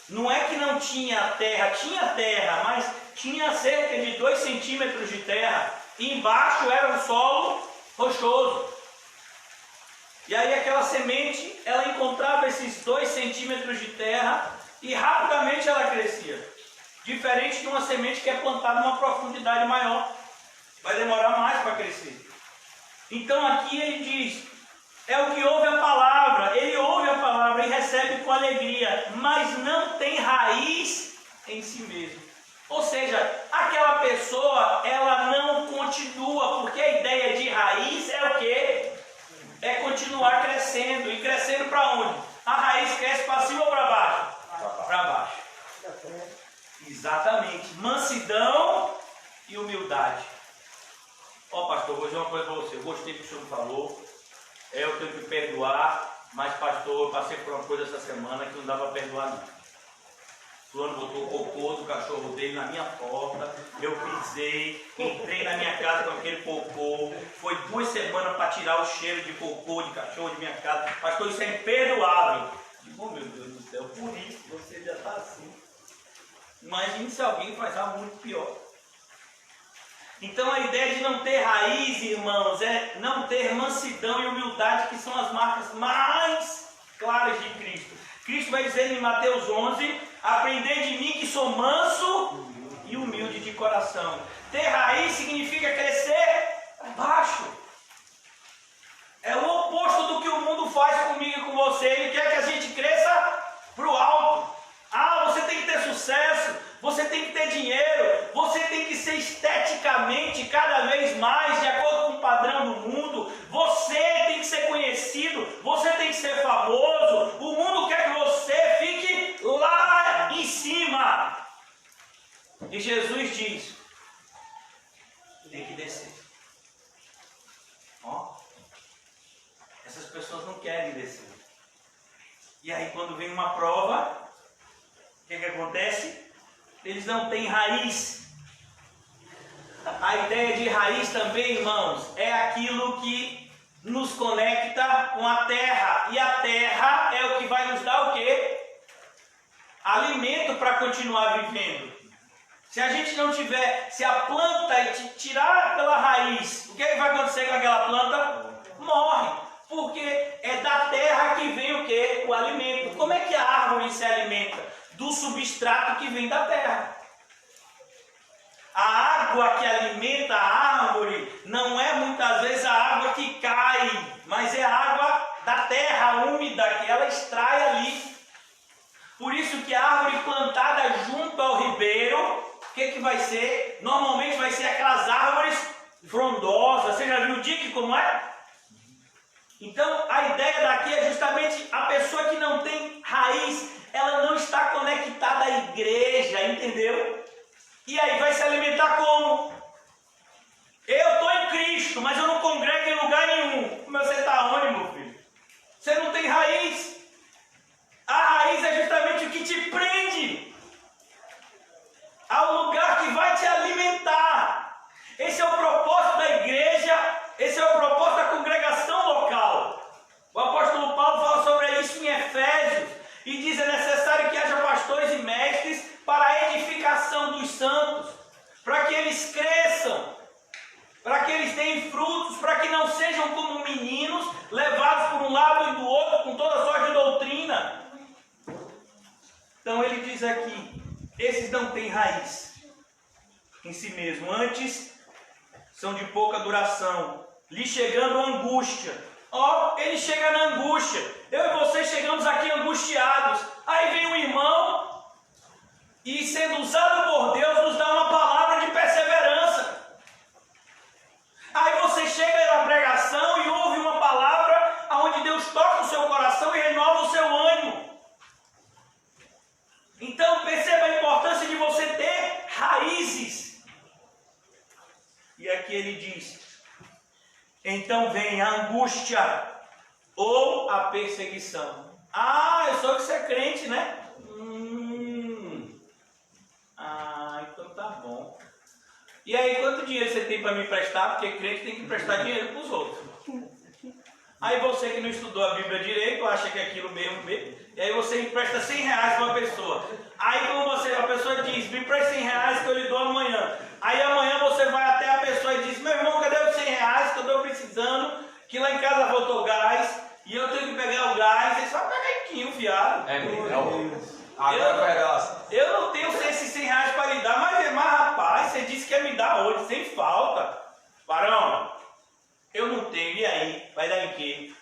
Não é que não tinha terra, mas tinha cerca de 2 centímetros de terra, e embaixo era um solo rochoso. E aí aquela semente, ela encontrava esses 2 centímetros de terra e rapidamente ela crescia. Diferente de uma semente que é plantada numa profundidade maior. Vai demorar mais para crescer. Então aqui ele diz: é o que ouve a palavra. Ele ouve a palavra e recebe com alegria, mas não tem raiz em si mesmo. Ou seja, aquela pessoa, ela não continua, porque a ideia de raiz é o quê? É continuar crescendo. E crescendo para onde? A raiz cresce para cima ou para baixo? Para baixo. Exatamente. Mansidão e humildade. Ó, pastor, vou dizer uma coisa para você. Eu gostei do que o senhor falou. Eu tenho que perdoar. Mas, pastor, eu passei por uma coisa essa semana que não dá para perdoar não. Fulano botou o cocô do cachorro dele na minha porta, eu pisei, entrei na minha casa com aquele cocô, foi 2 semanas para tirar o cheiro de cocô de cachorro de minha casa. Pastor, isso é imperdoável. Oh, meu Deus do céu, por isso você já está assim. Imagine se alguém faz algo muito pior. Então a ideia de não ter raiz, irmãos, é não ter mansidão e humildade, que são as marcas mais claras de Cristo. Cristo vai dizer em Mateus 11, aprendei de mim que sou manso e humilde de coração. Ter raiz significa crescer para baixo. É o oposto do que o mundo faz comigo e com você. Ele quer que a gente cresça para o alto. Ah, você tem que ter sucesso, você tem que ter dinheiro, você tem que ser esteticamente cada vez mais de acordo com o padrão do mundo, você tem que ser conhecido, você tem que ser famoso, o mundo quer que você fique lá em cima. E Jesus diz, tem que descer. Ó, essas pessoas não querem descer. E aí quando vem uma prova, o que acontece? Eles não têm raiz. A ideia de raiz também, irmãos, é aquilo que nos conecta com a terra. E a terra é o que vai nos dar o quê? Alimento para continuar vivendo. Se a gente não tiver, se a planta tirar pela raiz, o que vai acontecer com aquela planta? Morre. Porque é da terra que vem o quê? O alimento. Como é que a árvore se alimenta? Do substrato que vem da terra. A água que alimenta a árvore não é muitas vezes a água que cai, mas é a água da terra úmida que ela extrai ali. Por isso que a árvore plantada junto ao ribeiro, o que vai ser? Normalmente vai ser aquelas árvores frondosas. Você já viu o dique como é? Então a ideia daqui é justamente a pessoa que não tem raiz, ela não está conectada à igreja, entendeu? E aí vai se alimentar como? Eu estou em Cristo, mas eu não congrego em lugar nenhum. Como você está onde, meu filho? Você não tem raiz. A raiz é justamente o que te prende ao lugar que vai te alimentar. Esse é o propósito da igreja, esse é o propósito da congregação local. O apóstolo Paulo fala sobre isso em Efésios e diz: é necessário que haja pastores e mestres para a edificação dos santos, para que eles cresçam, para que eles deem frutos, para que não sejam como meninos, levados por um lado e do outro, com toda sorte de doutrina. Então ele diz aqui, esses não têm raiz em si mesmo, antes são de pouca duração, lhe chegando a angústia. Ó, ele chega na angústia, eu e você chegamos aqui angustiados, aí vem um irmão, e sendo usado por Deus, nos dá uma palavra de perseverança. Aí você chega na pregação e ouve uma palavra onde Deus toca o seu coração e renova o seu ânimo. Então perceba a importância de você ter raízes. E aqui ele diz, então vem a angústia ou a perseguição. Ah, eu sou que você é crente, né? Então tá bom. E aí, quanto dinheiro você tem para me emprestar? Porque crente tem que emprestar dinheiro para os outros. Aí você que não estudou a Bíblia direito, acha que é aquilo mesmo, e aí você empresta 100 reais para uma pessoa. Aí como a pessoa diz, me empresta 100 reais que eu lhe dou amanhã. Aí amanhã você vai até a pessoa e diz, meu irmão, cadê os 100 reais que eu estou precisando? Que lá em casa faltou gás, e eu tenho que pegar o gás. Ele só pega aqui, fiado. Eu não tenho esses 100 reais para lhe dar, mas rapaz, você disse que ia me dar hoje, sem falta. Barão, eu não tenho, e aí? Vai dar em quê?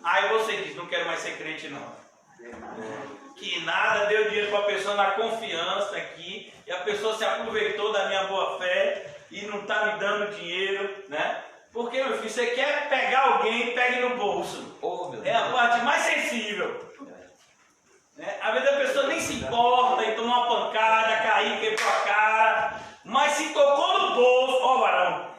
Aí você diz, não quero mais ser crente não. Que nada, deu dinheiro para a pessoa na confiança aqui, e a pessoa se aproveitou da minha boa fé, e não está me dando dinheiro, né? Porque, meu filho, você quer pegar alguém, pegue no bolso. É a parte mais sensível. Às vezes a pessoa nem se importa e tomou uma pancada, caiu, quebrou a cara, mas se tocou no bolso, ó varão,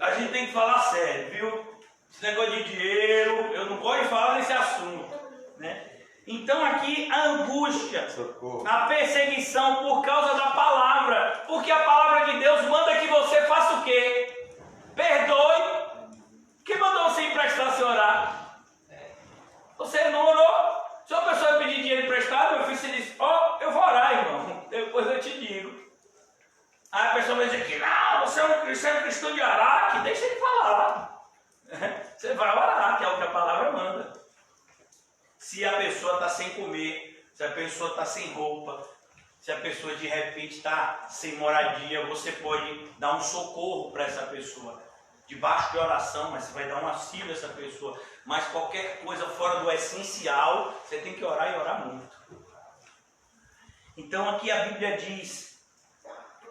a gente tem que falar sério, viu? Esse negócio de dinheiro, eu não gosto de falar nesse assunto, né? Então aqui a angústia, a perseguição por causa da palavra, porque a palavra de Deus manda que você faça o quê? Perdoe. Quem mandou você emprestar se orar? Você não orou? Se uma pessoa pedir dinheiro emprestado, meu filho, você diz, eu vou orar, irmão, depois eu te digo. Aí a pessoa vai dizer que não, você é um cristão de orar, que deixa ele falar. Você vai orar, que é o que a palavra manda. se a pessoa está sem comer, se a pessoa está sem roupa, se a pessoa de repente está sem moradia, você pode dar um socorro para essa pessoa. Debaixo de oração, mas você vai dar um auxílio a essa pessoa. Mas qualquer coisa fora do essencial, você tem que orar e orar muito. Então aqui a Bíblia diz,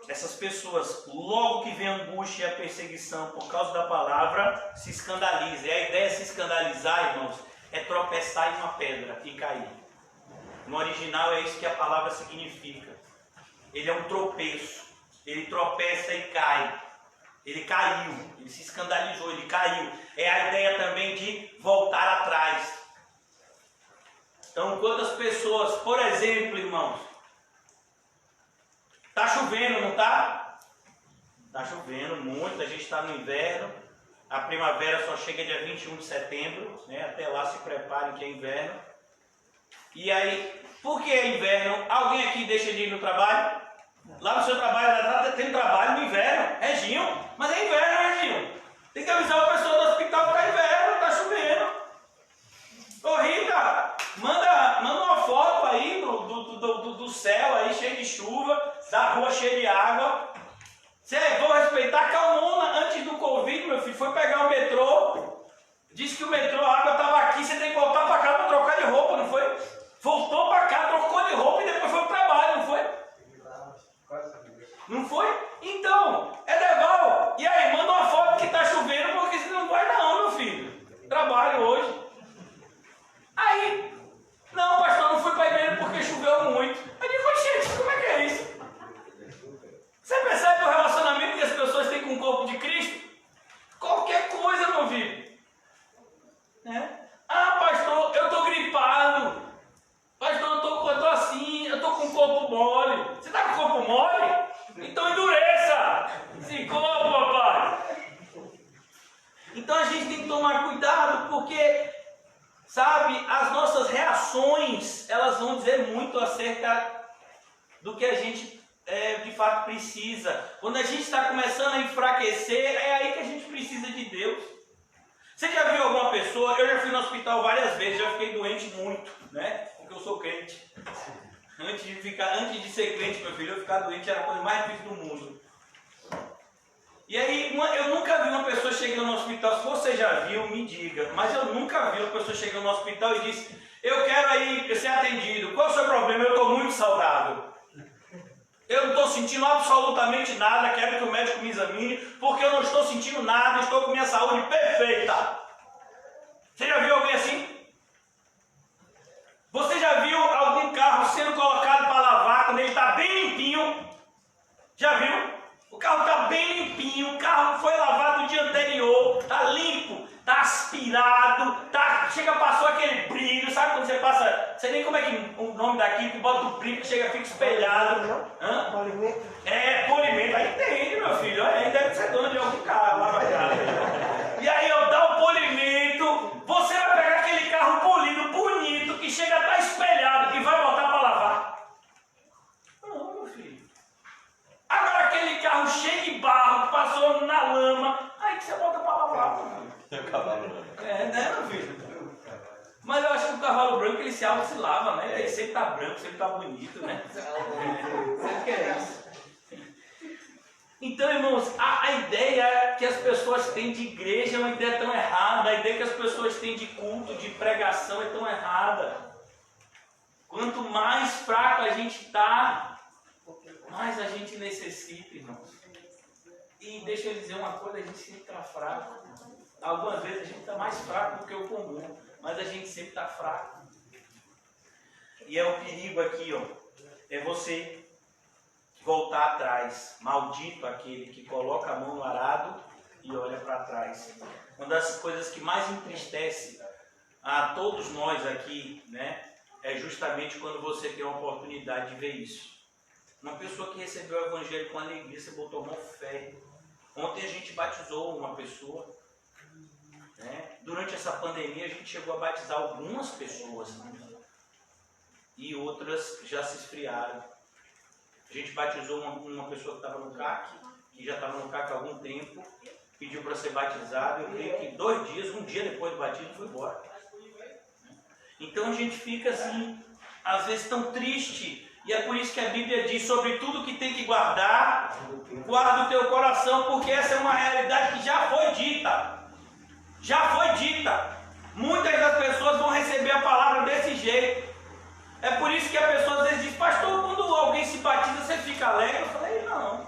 essas pessoas, logo que vem a angústia e a perseguição por causa da palavra, se escandalizam. E a ideia de se escandalizar, irmãos, é tropeçar em uma pedra e cair. No original é isso que a palavra significa. Ele é um tropeço. Ele tropeça e cai. Ele caiu, ele se escandalizou, ele caiu. É a ideia também de voltar atrás. Então, quantas pessoas, por exemplo, irmãos, está chovendo, não está? Está chovendo muito, a gente está no inverno. A primavera só chega dia 21 de setembro, né? Até lá se preparem que é inverno. E aí, por que é inverno? Alguém aqui deixa de ir no trabalho? Lá no seu trabalho, tem trabalho no inverno, Reginho, mas é inverno, Reginho. Tem que avisar a pessoa do hospital que está inverno, está chovendo. Ô Rita, manda uma foto aí do céu aí cheio de chuva, da rua cheia de água. Você vou respeitar a calmona antes do Covid, meu filho. Foi pegar o metrô, disse que o metrô, a água estava aqui, você tem que voltar para cá para trocar de roupa, não foi? Voltou para cá, trocou de roupa e depois foi para o trabalho, não foi? Não foi? Então, é legal. E aí, manda uma foto que está chovendo, porque você não vai não, meu filho. Trabalho hoje. Aí, não, pastor, não fui para a igreja porque choveu muito. Eu digo, gente, como é que é isso? Você percebe o relacionamento que as pessoas têm com o corpo de Cristo? Qualquer coisa, meu filho. Né? Ah, pastor, eu estou gripado. Pastor, eu tô assim, eu tô com o corpo mole. Você está com o corpo mole? Então endureça! Se coma, papai! Então a gente tem que tomar cuidado, porque, sabe, as nossas reações, elas vão dizer muito acerca do que a gente de fato precisa. Quando a gente está começando a enfraquecer, é aí que a gente precisa de Deus. Você já viu alguma pessoa? Eu já fui no hospital várias vezes, já fiquei doente muito, né? Porque eu sou crente. Antes de ser crente, meu filho, eu ficar doente era a coisa mais difícil do mundo. E aí, eu nunca vi uma pessoa chegando no hospital, se você já viu, me diga, mas eu nunca vi uma pessoa chegando no hospital e disse, eu quero aí ser atendido, qual é o seu problema? Eu estou muito saudável. Eu não estou sentindo absolutamente nada, quero que o médico me examine, porque eu não estou sentindo nada, estou com minha saúde perfeita. Você já viu alguém assim? Você já viu algum carro sendo colocado para lavar quando ele está bem limpinho? Já viu? O carro está bem limpinho, o carro foi lavado no dia anterior, está limpo, está aspirado, passou aquele brilho, sabe quando você passa, não sei nem como é que o nome daqui, que bota o brilho, que chega, fica espelhado. Hã? Polimento? É, polimento, aí entende, meu filho, aí deve ser dono de algum carro, lava jato. E aí eu dou o polimento, você vai pegar aquele carro polido, bonito, que chega a estar espelhado e vai botar para lavar. Não, meu filho. Agora aquele carro cheio de barro, que passou na lama, aí que você bota para lavar, meu filho. É, né, meu filho? Mas eu acho que o cavalo branco ele se lava, né? Ele sempre tá branco, sempre tá bonito, né? Sempre que é isso. Então, irmãos, a ideia que as pessoas têm de igreja é uma ideia tão errada. A ideia que as pessoas têm de culto, de pregação é tão errada. Quanto mais fraco a gente está, mais a gente necessita, irmãos. E deixa eu dizer uma coisa, a gente sempre está fraco. Algumas vezes a gente está mais fraco do que o comum, mas a gente sempre está fraco. E é o perigo aqui, ó, é você voltar atrás. Maldito aquele que coloca a mão no arado e olha para trás. Uma das coisas que mais entristece a todos nós aqui, né, é justamente quando você tem a oportunidade de ver isso. Uma pessoa que recebeu o evangelho com alegria, você botou mão fé. Ontem a gente batizou uma pessoa. Durante essa pandemia a gente chegou a batizar algumas pessoas, né? E outras já se esfriaram. A gente batizou uma pessoa que estava no CAC, que já estava no CAC há algum tempo, pediu para ser batizado. Eu creio que 2 dias, um dia depois do batismo, foi embora. Então a gente fica assim, às vezes tão triste. E é por isso que a Bíblia diz, sobre tudo que tem que guardar, guarda o teu coração, porque essa é uma realidade que já foi dita. Já foi dita. Muitas das pessoas vão receber a palavra desse jeito. É por isso que a pessoa às vezes diz, pastor, quando alguém se batiza, você fica alegre? Eu falei, não.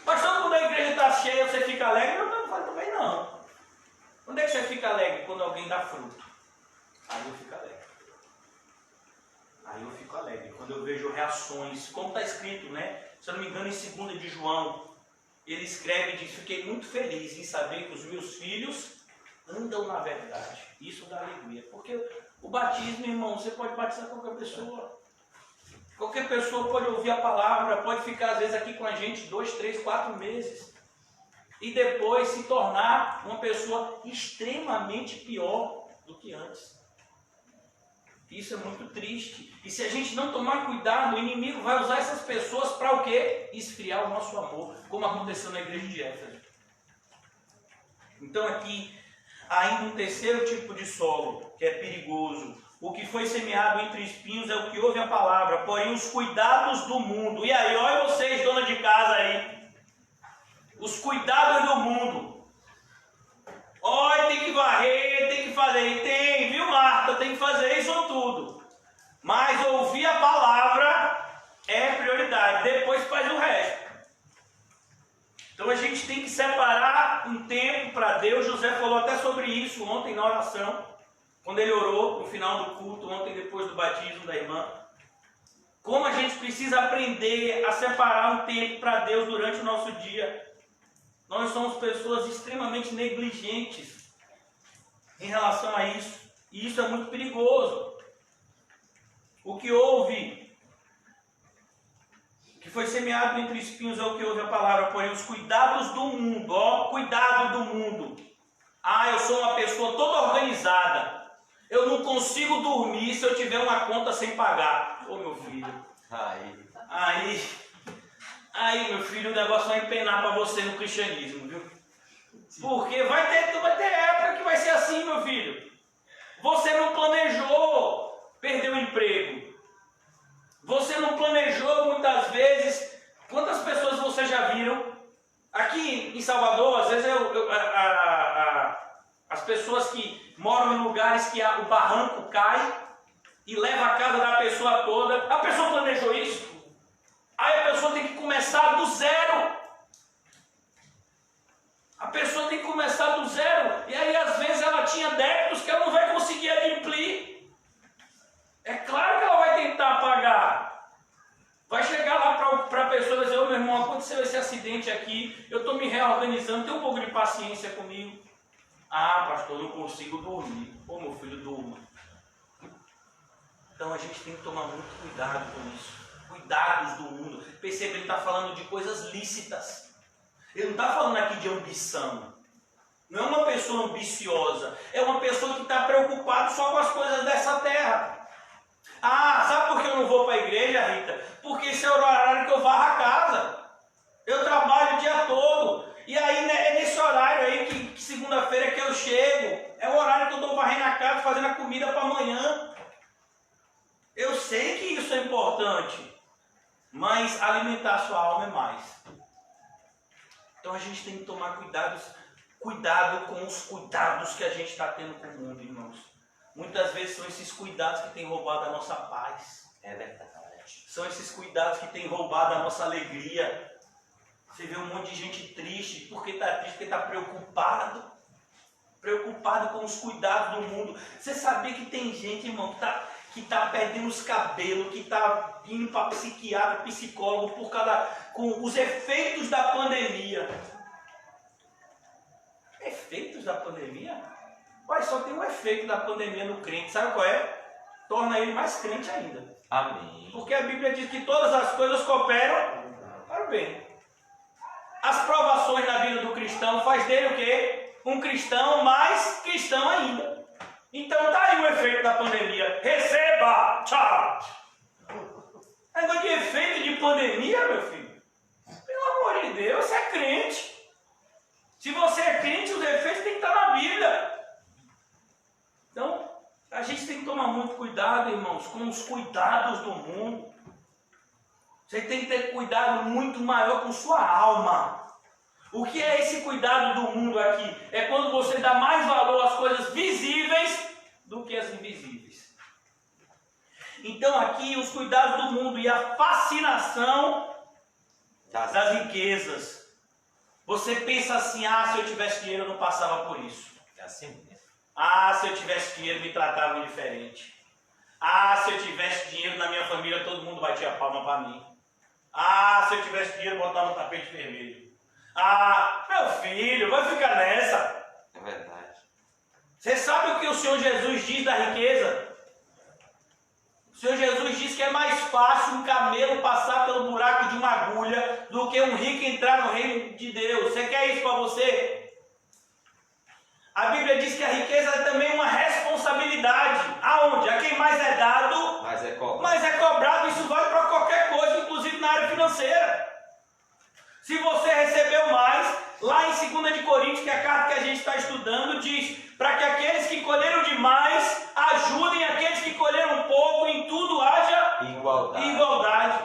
Pastor, quando a igreja está cheia, você fica alegre? Eu falei, também não. Quando é que você fica alegre? Quando alguém dá fruto. Aí eu fico alegre. Aí eu fico alegre. Quando eu vejo reações, como está escrito, né? Se eu não me engano, em 2 de João, ele escreve e diz, fiquei muito feliz em saber que os meus filhos andam na verdade. Isso dá alegria. Porque o batismo, irmão, você pode batizar qualquer pessoa. Qualquer pessoa pode ouvir a palavra, pode ficar às vezes aqui com a gente 2, 3, 4 meses. E depois se tornar uma pessoa extremamente pior do que antes. Isso é muito triste. E se a gente não tomar cuidado, o inimigo vai usar essas pessoas para o quê? Esfriar o nosso amor, como aconteceu na igreja de Éfeso. Então aqui, ainda um terceiro tipo de solo, que é perigoso. O que foi semeado entre espinhos é o que ouve a palavra, porém os cuidados do mundo. E aí, olha vocês, dona de casa aí. Os cuidados do mundo. Olha, tem que varrer, tem que fazer. E tem, viu, Marta? Tem que fazer isso tudo. Mas ouvir a palavra é prioridade. Depois faz o resto. Então a gente tem que separar um tempo para Deus. José falou até sobre isso ontem na oração. Quando ele orou no final do culto, ontem depois do batismo da irmã. Como a gente precisa aprender a separar um tempo para Deus durante o nosso dia. Nós somos pessoas extremamente negligentes em relação a isso. E isso é muito perigoso. O que houve, que foi semeado entre espinhos é o que houve a palavra, porém os cuidados do mundo, ó, cuidado do mundo. Ah, eu sou uma pessoa toda organizada. Eu não consigo dormir se eu tiver uma conta sem pagar. Ô meu filho. Aí, meu filho, o negócio vai empenar para você no cristianismo, viu? Porque vai ter época que vai ser assim, meu filho. Você não planejou perder o emprego. Você não planejou muitas vezes. Quantas pessoas você já viram? Aqui em Salvador, às vezes as pessoas que moram em lugares que o barranco cai e leva a casa da pessoa toda. A pessoa planejou isso? Aí a pessoa tem que começar do zero. A pessoa tem que começar do zero. E aí às vezes ela tinha débitos que ela não vai conseguir adimplir. É claro que ela vai tentar pagar. Vai chegar lá para a pessoa e dizer, ô meu irmão, aconteceu esse acidente aqui, eu estou me reorganizando, tem um pouco de paciência comigo. Ah, pastor, eu não consigo dormir. Ô meu filho, durma. Então a gente tem que tomar muito cuidado com isso. Cuidados do mundo. Perceba, ele está falando de coisas lícitas. Ele não está falando aqui de ambição. Não é uma pessoa ambiciosa. É uma pessoa que está preocupada só com as coisas dessa terra. Ah, sabe por que eu não vou para a igreja, Rita? Porque esse é o horário que eu varro a casa. Eu trabalho o dia todo. E aí é nesse horário aí que segunda-feira que eu chego. É o horário que eu estou varrendo a casa, fazendo a comida para amanhã. Eu sei que isso é importante. Mas alimentar a sua alma é mais. Então a gente tem que tomar cuidado com os cuidados que a gente está tendo com o mundo, irmãos. Muitas vezes são esses cuidados que têm roubado a nossa paz.
É verdade.
São esses cuidados que têm roubado a nossa alegria. Você vê um monte de gente triste. Por que está triste? Porque está preocupado. Preocupado com os cuidados do mundo. Você sabia que tem gente, irmão, que está perdendo os cabelos, que está indo para psiquiatra, psicólogo, com os efeitos da pandemia. Efeitos da pandemia? Olha, só tem um efeito da pandemia no crente. Sabe qual é? Torna ele mais crente ainda.
Amém.
Porque a Bíblia diz que todas as coisas cooperam para o bem. As provações na vida do cristão faz dele o quê? Um cristão mais cristão ainda. Então tá aí o efeito da pandemia. Receba! Tchau! Negócio de efeito de pandemia, meu filho. Pelo amor de Deus, você é crente. Se você é crente, os efeitos têm que estar na Bíblia. Então, a gente tem que tomar com os cuidados do mundo. Você tem que ter cuidado muito maior com sua alma. O que é esse cuidado do mundo aqui? É quando você dá mais valor às coisas visíveis do que às invisíveis. Então aqui os cuidados do mundo e a fascinação das riquezas. Você pensa assim, se eu tivesse dinheiro eu não passava por isso.
É assim mesmo.
Se eu tivesse dinheiro me tratavam diferente. Se eu tivesse dinheiro na minha família todo mundo batia a palma para mim. Se eu tivesse dinheiro botava um tapete vermelho. Meu filho, vai ficar nessa.
É verdade.
Você sabe o que o Senhor Jesus diz da riqueza? O Senhor Jesus diz que é mais fácil um camelo passar pelo buraco de uma agulha do que um rico entrar no reino de Deus. Você quer isso para você? A Bíblia diz que a riqueza é também uma responsabilidade. Aonde? A quem mais é dado,
Mas é cobrado.
mas é cobrado. Isso vale para qualquer coisa, inclusive na área financeira. Se você recebeu mais, lá em 2 de Coríntios, que é a carta que a gente está estudando, diz para que aqueles que colheram demais ajudem aqueles que colheram pouco, em tudo haja igualdade.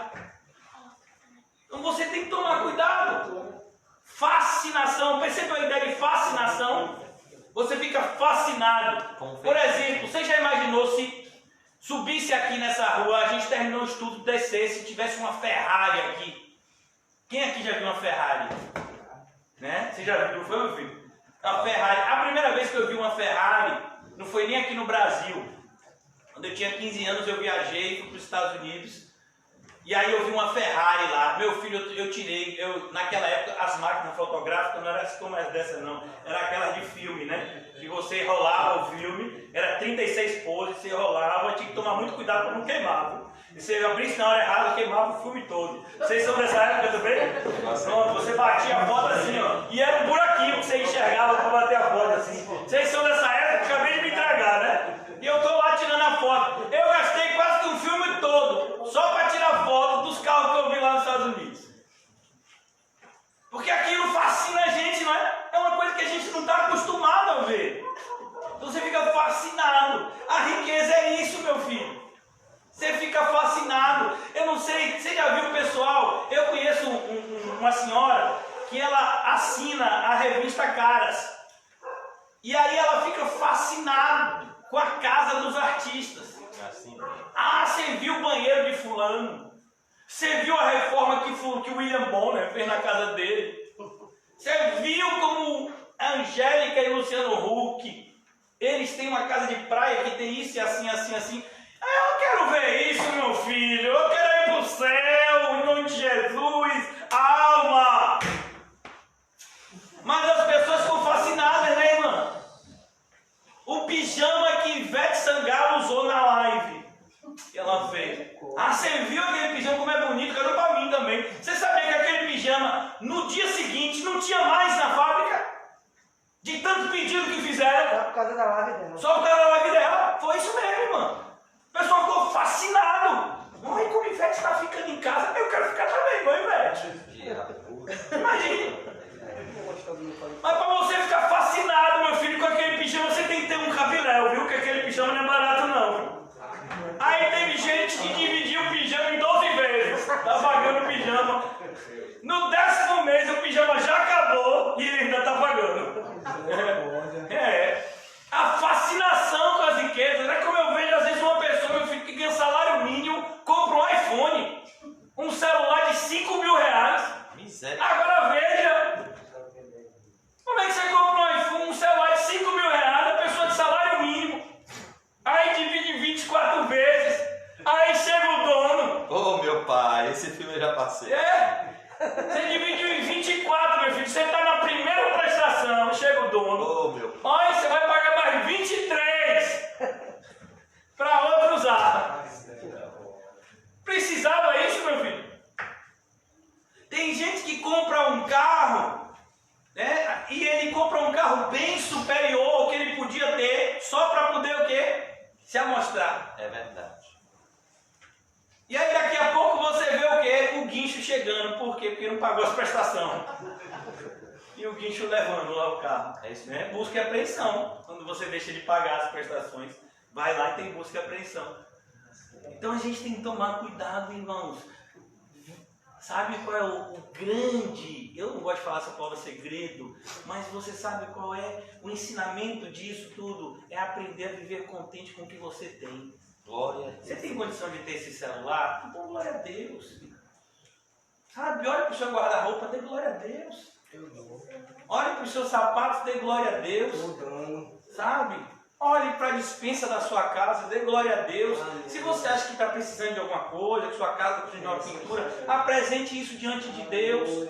Então você tem que tomar cuidado. Fascinação, percebeu a ideia de fascinação? Você fica fascinado. Por exemplo, você já imaginou se subisse aqui nessa rua, a gente terminou o estudo, descesse, tivesse uma Ferrari aqui? Quem aqui já viu uma Ferrari? Né? Você já viu, não foi, meu filho? A Ferrari. A primeira vez que eu vi uma Ferrari, não foi nem aqui no Brasil. Quando eu tinha 15 anos, eu viajei, fui para os Estados Unidos. E aí eu vi uma Ferrari lá. Meu filho, eu tirei. Naquela época, as máquinas fotográficas não eram assim como as dessa, não. Era aquelas de filme, né? Que você rolava o filme, era 36 poses, você rolava, tinha que tomar muito cuidado para não queimar. Viu? E se abrisse na hora errada, queimava o filme todo. Vocês são dessa época também? Pronto, você batia a foto assim, ó. E era um buraquinho que você enxergava para bater a foto assim. Vocês são dessa época, acabei de me entregar, né? E eu tô lá tirando a foto. Eu gastei quase que um filme todo só para tirar foto dos carros que eu vi lá nos Estados Unidos. Porque aquilo fascina a gente, não é? É uma coisa que a gente não está acostumado a ver. Então você fica fascinado. A riqueza é isso, meu filho. Você fica fascinado. Eu não sei, você já viu o pessoal? Eu conheço uma senhora que ela assina a revista Caras. E aí ela fica fascinada com a casa dos artistas. Você viu o banheiro de fulano? Você viu a reforma que o William Bonner fez na casa dele? Você viu como a Angélica e o Luciano Huck, eles têm uma casa de praia que tem isso e assim, assim, assim. Eu quero ver isso, meu filho. Eu quero ir para o céu, em nome de Jesus. Alma! Mas as pessoas ficam fascinadas, né, irmã? O pijama que Ivete Sangalo usou na live que ela fez. Você viu aquele pijama como é bonito? Quero para mim também. Você sabia que aquele pijama, no dia seguinte, não tinha mais na fábrica? De tanto pedido que fizeram.
Só por causa da live dela.
Só por causa da live dela. Foi isso mesmo, irmão. O pessoal ficou fascinado. Mãe, como Ivete está ficando em casa, eu quero ficar também igual a Ivete. Imagine. Mas para você ficar fascinado, meu filho, com aquele pijama, você tem que ter um capiléu, viu? Que aquele pijama não é barato, não. Aí teve gente que dividiu o pijama em 12 vezes. Tá pagando o pijama. No 10º mês o pijama já acabou e ele ainda tá pagando. A fascinação com as riquezas. É como eu vejo às vezes uma pessoa, meu filho, que ganha salário mínimo, compra um iPhone, um celular de 5 mil reais.
Miséria.
Agora veja, como é que você compra um iPhone, um celular de 5 mil reais, a pessoa de salário mínimo, aí divide em 24 vezes, aí chega o dono.
Ô, meu pai, esse filme eu já passei.
Você dividiu em 24, meu filho, você está na primeira prestação, chega o dono.
Ô, meu pai.
Olha, você vai pagar mais 23 para outro usar. Precisava isso, meu filho? Tem gente que compra um carro, né? E ele compra um carro bem superior ao que ele podia ter, só para poder o quê? Se amostrar.
É verdade.
E aí daqui a pouco você vê o quê? O guincho chegando. Por quê? Porque não pagou as prestações. E o guincho levando lá o carro.
É isso,
né? Busca e apreensão. Quando você deixa de pagar as prestações, vai lá e tem busca e apreensão. Então a gente tem que tomar cuidado, irmãos. Sabe qual é o grande, eu não gosto de falar essa palavra segredo, mas você sabe qual é o ensinamento disso tudo? É aprender a viver contente com o que você tem.
Glória a Deus.
Você tem condição de ter esse celular? Então glória a Deus. Sabe, olha para o seu guarda-roupa, dê glória a Deus. Olhe para os seus sapatos, dê glória a Deus. Sabe? Olhe para a despensa da sua casa, dê glória a Deus. Se você acha que está precisando de alguma coisa, que sua casa está precisando de uma pintura, apresente isso diante de Deus.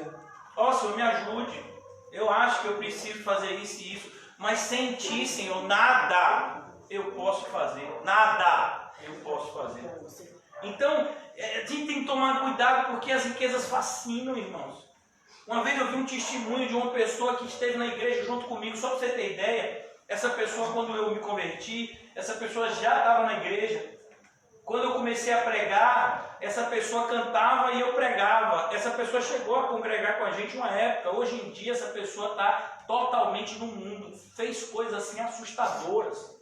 Ó, Senhor, me ajude. Eu acho que eu preciso fazer isso e isso. Mas sem ti, Senhor, nada eu posso fazer. Nada eu posso fazer. Então, a gente tem que tomar cuidado porque as riquezas fascinam, irmãos. Uma vez eu vi um testemunho de uma pessoa que esteve na igreja junto comigo, só para você ter ideia. Essa pessoa, quando eu me converti, essa pessoa já estava na igreja. Quando eu comecei a pregar, essa pessoa cantava e eu pregava. Essa pessoa chegou a congregar com a gente uma época. Hoje em dia, essa pessoa está totalmente no mundo. Fez coisas assim assustadoras.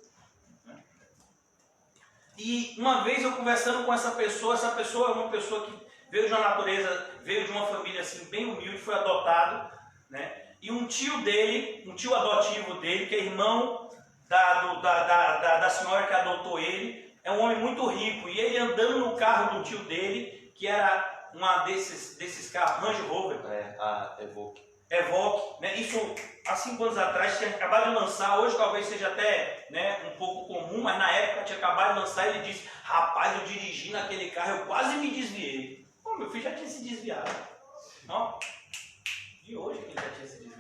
E uma vez eu conversando com essa pessoa é uma pessoa que veio de uma natureza, veio de uma família assim bem humilde, foi adotado, né? E um tio dele, um tio adotivo dele, que é irmão da senhora que adotou ele, é um homem muito rico. E ele andando no carro do tio dele, que era uma desses carros, Range Rover.
A Evoque.
Evoque, né? Isso há 5 anos atrás tinha acabado de lançar, hoje talvez seja até, né, um pouco comum, mas na época tinha acabado de lançar. Ele disse: rapaz, eu dirigi naquele carro, eu quase me desviei. Pô, meu filho já tinha se desviado. Ó, de hoje que ele já tinha se desviado.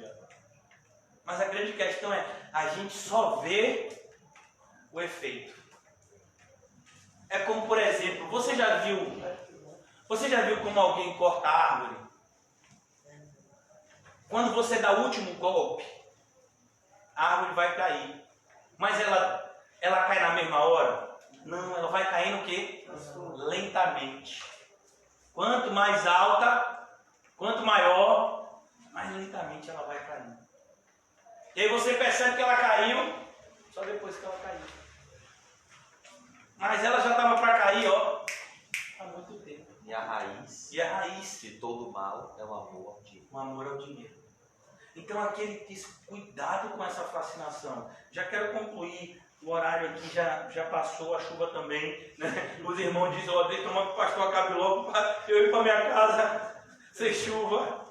Mas a grande questão é, a gente só vê o efeito. É como, por exemplo, você já viu como alguém corta a árvore? Quando você dá o último golpe, a árvore vai cair. Mas ela cai na mesma hora? Não, ela vai caindo o quê? Lentamente. Quanto mais alta, quanto maior, mais lentamente ela vai caindo. E aí você percebe que ela caiu, só depois que ela caiu. Mas ela já estava para cair, ó, há muito tempo.
E a raiz
de
todo mal é o amor ao dinheiro.
O amor ao dinheiro. Então aquele que diz, cuidado com essa fascinação. Já quero concluir, o horário aqui já passou, a chuva também, né? Os irmãos dizem, ó, deixa tomar que o pastor acabe logo para eu ir para minha casa sem chuva.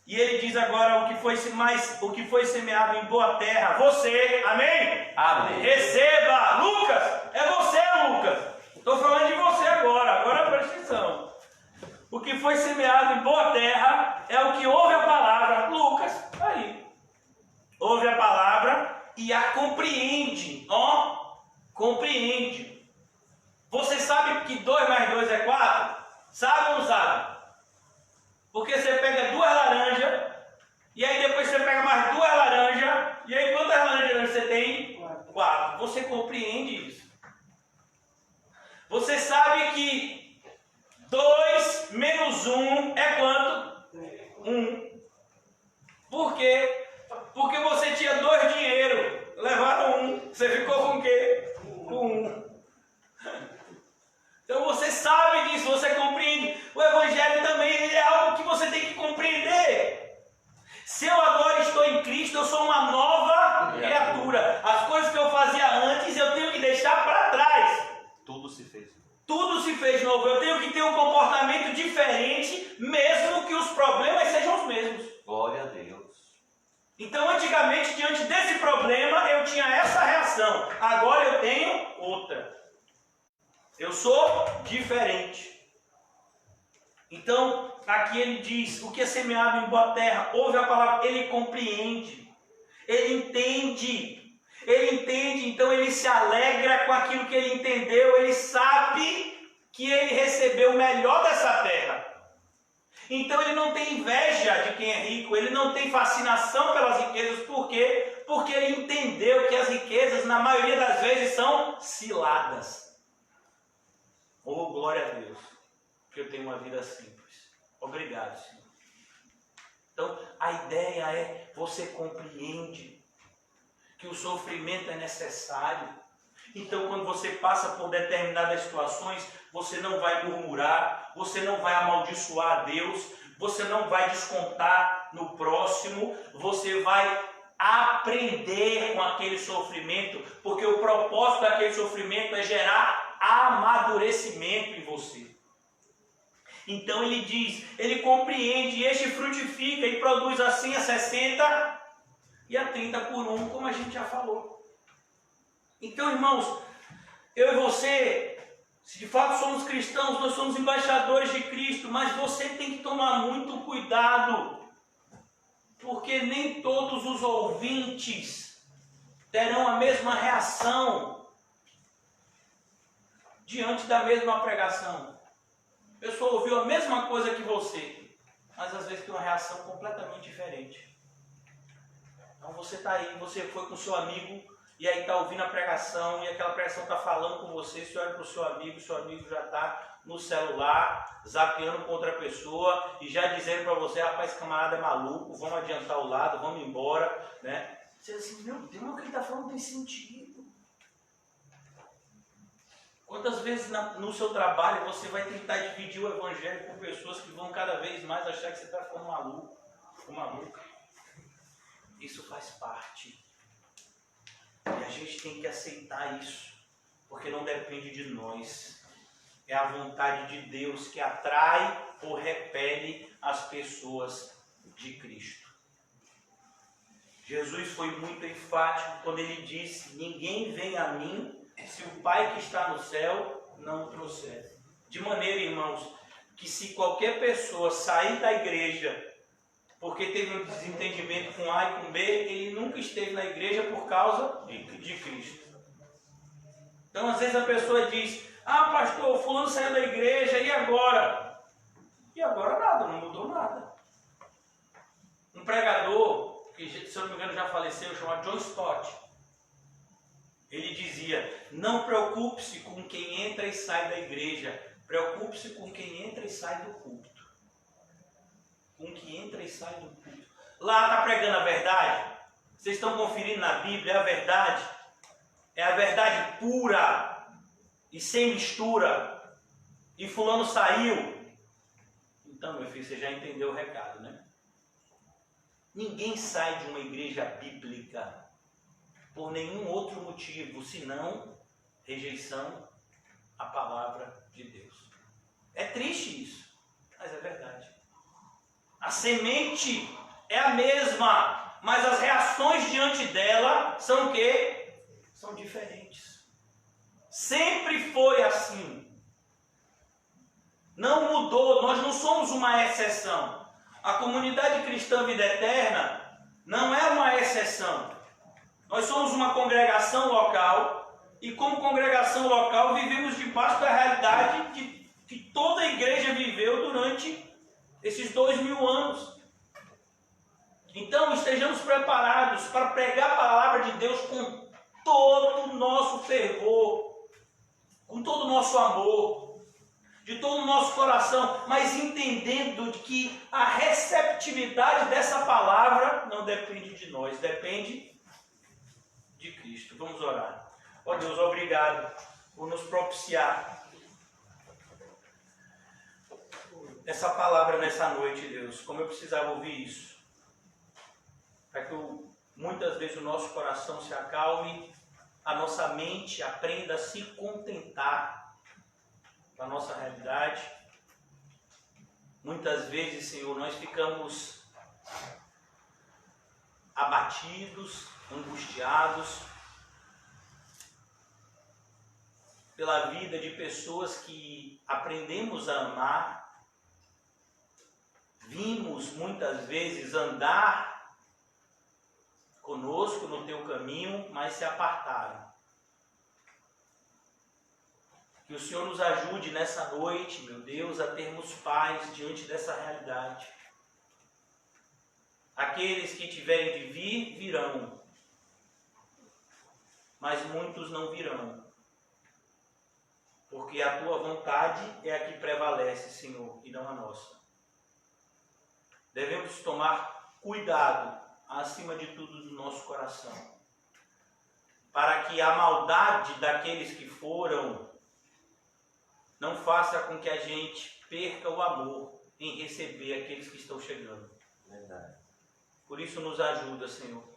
E ele diz agora o que foi semeado em boa terra. Você, amém?
Amém.
Receba, Lucas, é você, Lucas. Estou falando de você agora presta atenção. O que foi semeado em boa terra é o que ouve a palavra. Lucas, aí. Ouve a palavra e a compreende. Ó, compreende. Você sabe que 2 mais 2 é 4? Sabe ou não sabe? Porque você pega 2 laranjas, e aí depois você pega mais 2 laranjas, e aí quantas laranjas você tem? 4. Você compreende isso? Você sabe que 2 menos 1 é quanto? 1. Por quê? Porque você tinha 2 dinheiro, levaram 1, você ficou com o quê? Com 1. Então você sabe disso, você compreende. O Evangelho também é algo que você tem que compreender. Se eu agora estou em Cristo, eu sou uma nova criatura. As coisas que eu fazia antes, eu tenho que deixar para trás.
Tudo se fez.
Tudo se fez novo. Eu tenho que ter um comportamento diferente, mesmo que os problemas sejam os mesmos.
Glória a Deus.
Então, antigamente, diante desse problema, eu tinha essa reação. Agora eu tenho outra. Eu sou diferente. Então, aqui ele diz, o que é semeado em boa terra, ouve a palavra, ele compreende, ele entende, então ele se alegra com aquilo que ele entendeu, ele sabe que ele recebeu o melhor dessa terra. Então ele não tem inveja de quem é rico, ele não tem fascinação pelas riquezas, por quê? Porque ele entendeu que as riquezas, na maioria das vezes, são ciladas. Oh, glória a Deus, que eu tenho uma vida simples. Obrigado, Senhor. Então, a ideia é, você compreende que o sofrimento é necessário. Então, quando você passa por determinadas situações, você não vai murmurar, você não vai amaldiçoar a Deus, você não vai descontar no próximo, você vai aprender com aquele sofrimento, porque o propósito daquele sofrimento é gerar amadurecimento em você. Então ele diz, ele compreende, e este frutifica e produz assim a 60 e a 30 por 1, como a gente já falou. Então, irmãos, eu e você, se de fato somos cristãos, nós somos embaixadores de Cristo, mas você tem que tomar muito cuidado, porque nem todos os ouvintes terão a mesma reação diante da mesma pregação. A pessoa ouviu a mesma coisa que você, mas às vezes tem uma reação completamente diferente. Então você está aí, você foi com seu amigo, e aí está ouvindo a pregação, e aquela pregação está falando com você, você olha para o seu amigo já está no celular, zapeando com outra pessoa, e já dizendo para você, rapaz, esse camarada é maluco, vamos adiantar o lado, vamos embora, né? Você diz assim, meu Deus, o que ele está falando tem sentido. Quantas vezes no seu trabalho você vai tentar dividir o evangelho com pessoas que vão cada vez mais achar que você está ficando maluco ou maluca? Isso faz parte. E a gente tem que aceitar isso, porque não depende de nós. É a vontade de Deus que atrai ou repele as pessoas de Cristo. Jesus foi muito enfático quando ele disse, ninguém vem a mim se o Pai que está no céu não o trouxer. De maneira, irmãos, que se qualquer pessoa sair da igreja porque teve um desentendimento com A e com B, ele nunca esteve na igreja por causa de Cristo. Então, às vezes a pessoa diz, ah, pastor, fulano saiu da igreja, e agora? E agora nada, não mudou nada. Um pregador, que se eu não me engano já faleceu, chamado John Stott, ele dizia, não preocupe-se com quem entra e sai da igreja, preocupe-se com quem entra e sai do culto. Com que entra e sai do culto. Lá está pregando a verdade? Vocês estão conferindo na Bíblia, é a verdade? É a verdade pura e sem mistura. E fulano saiu. Então, meu filho, você já entendeu o recado, né? Ninguém sai de uma igreja bíblica por nenhum outro motivo, senão rejeição à palavra de Deus. É triste isso, mas é verdade. A semente é a mesma, mas as reações diante dela são o quê? São diferentes. Sempre foi assim. Não mudou, nós não somos uma exceção. A comunidade cristã Vida Eterna não é uma exceção. Nós somos uma congregação local e como congregação local vivemos debaixo da realidade que toda a igreja viveu durante esses 2000 anos. Então estejamos preparados para pregar a palavra de Deus com todo o nosso fervor, com todo o nosso amor, de todo o nosso coração, mas entendendo que a receptividade dessa palavra não depende de nós, depende de Cristo. Vamos orar. Ó Deus, obrigado por nos propiciar essa palavra nessa noite, Deus, como eu precisava ouvir isso, para que muitas vezes o nosso coração se acalme, a nossa mente aprenda a se contentar com a nossa realidade. Muitas vezes, Senhor, nós ficamos abatidos, angustiados pela vida de pessoas que aprendemos a amar, vimos muitas vezes andar conosco no teu caminho, mas se apartaram. Que o Senhor nos ajude nessa noite, meu Deus, a termos paz diante dessa realidade. Aqueles que tiverem de vir, virão, mas muitos não virão, porque a tua vontade é a que prevalece, Senhor, e não a nossa. Devemos tomar cuidado, acima de tudo, do nosso coração.
para que a maldade daqueles que foram não faça com que a gente perca o amor em receber aqueles que estão chegando.
Verdade.
Por isso nos ajuda, Senhor.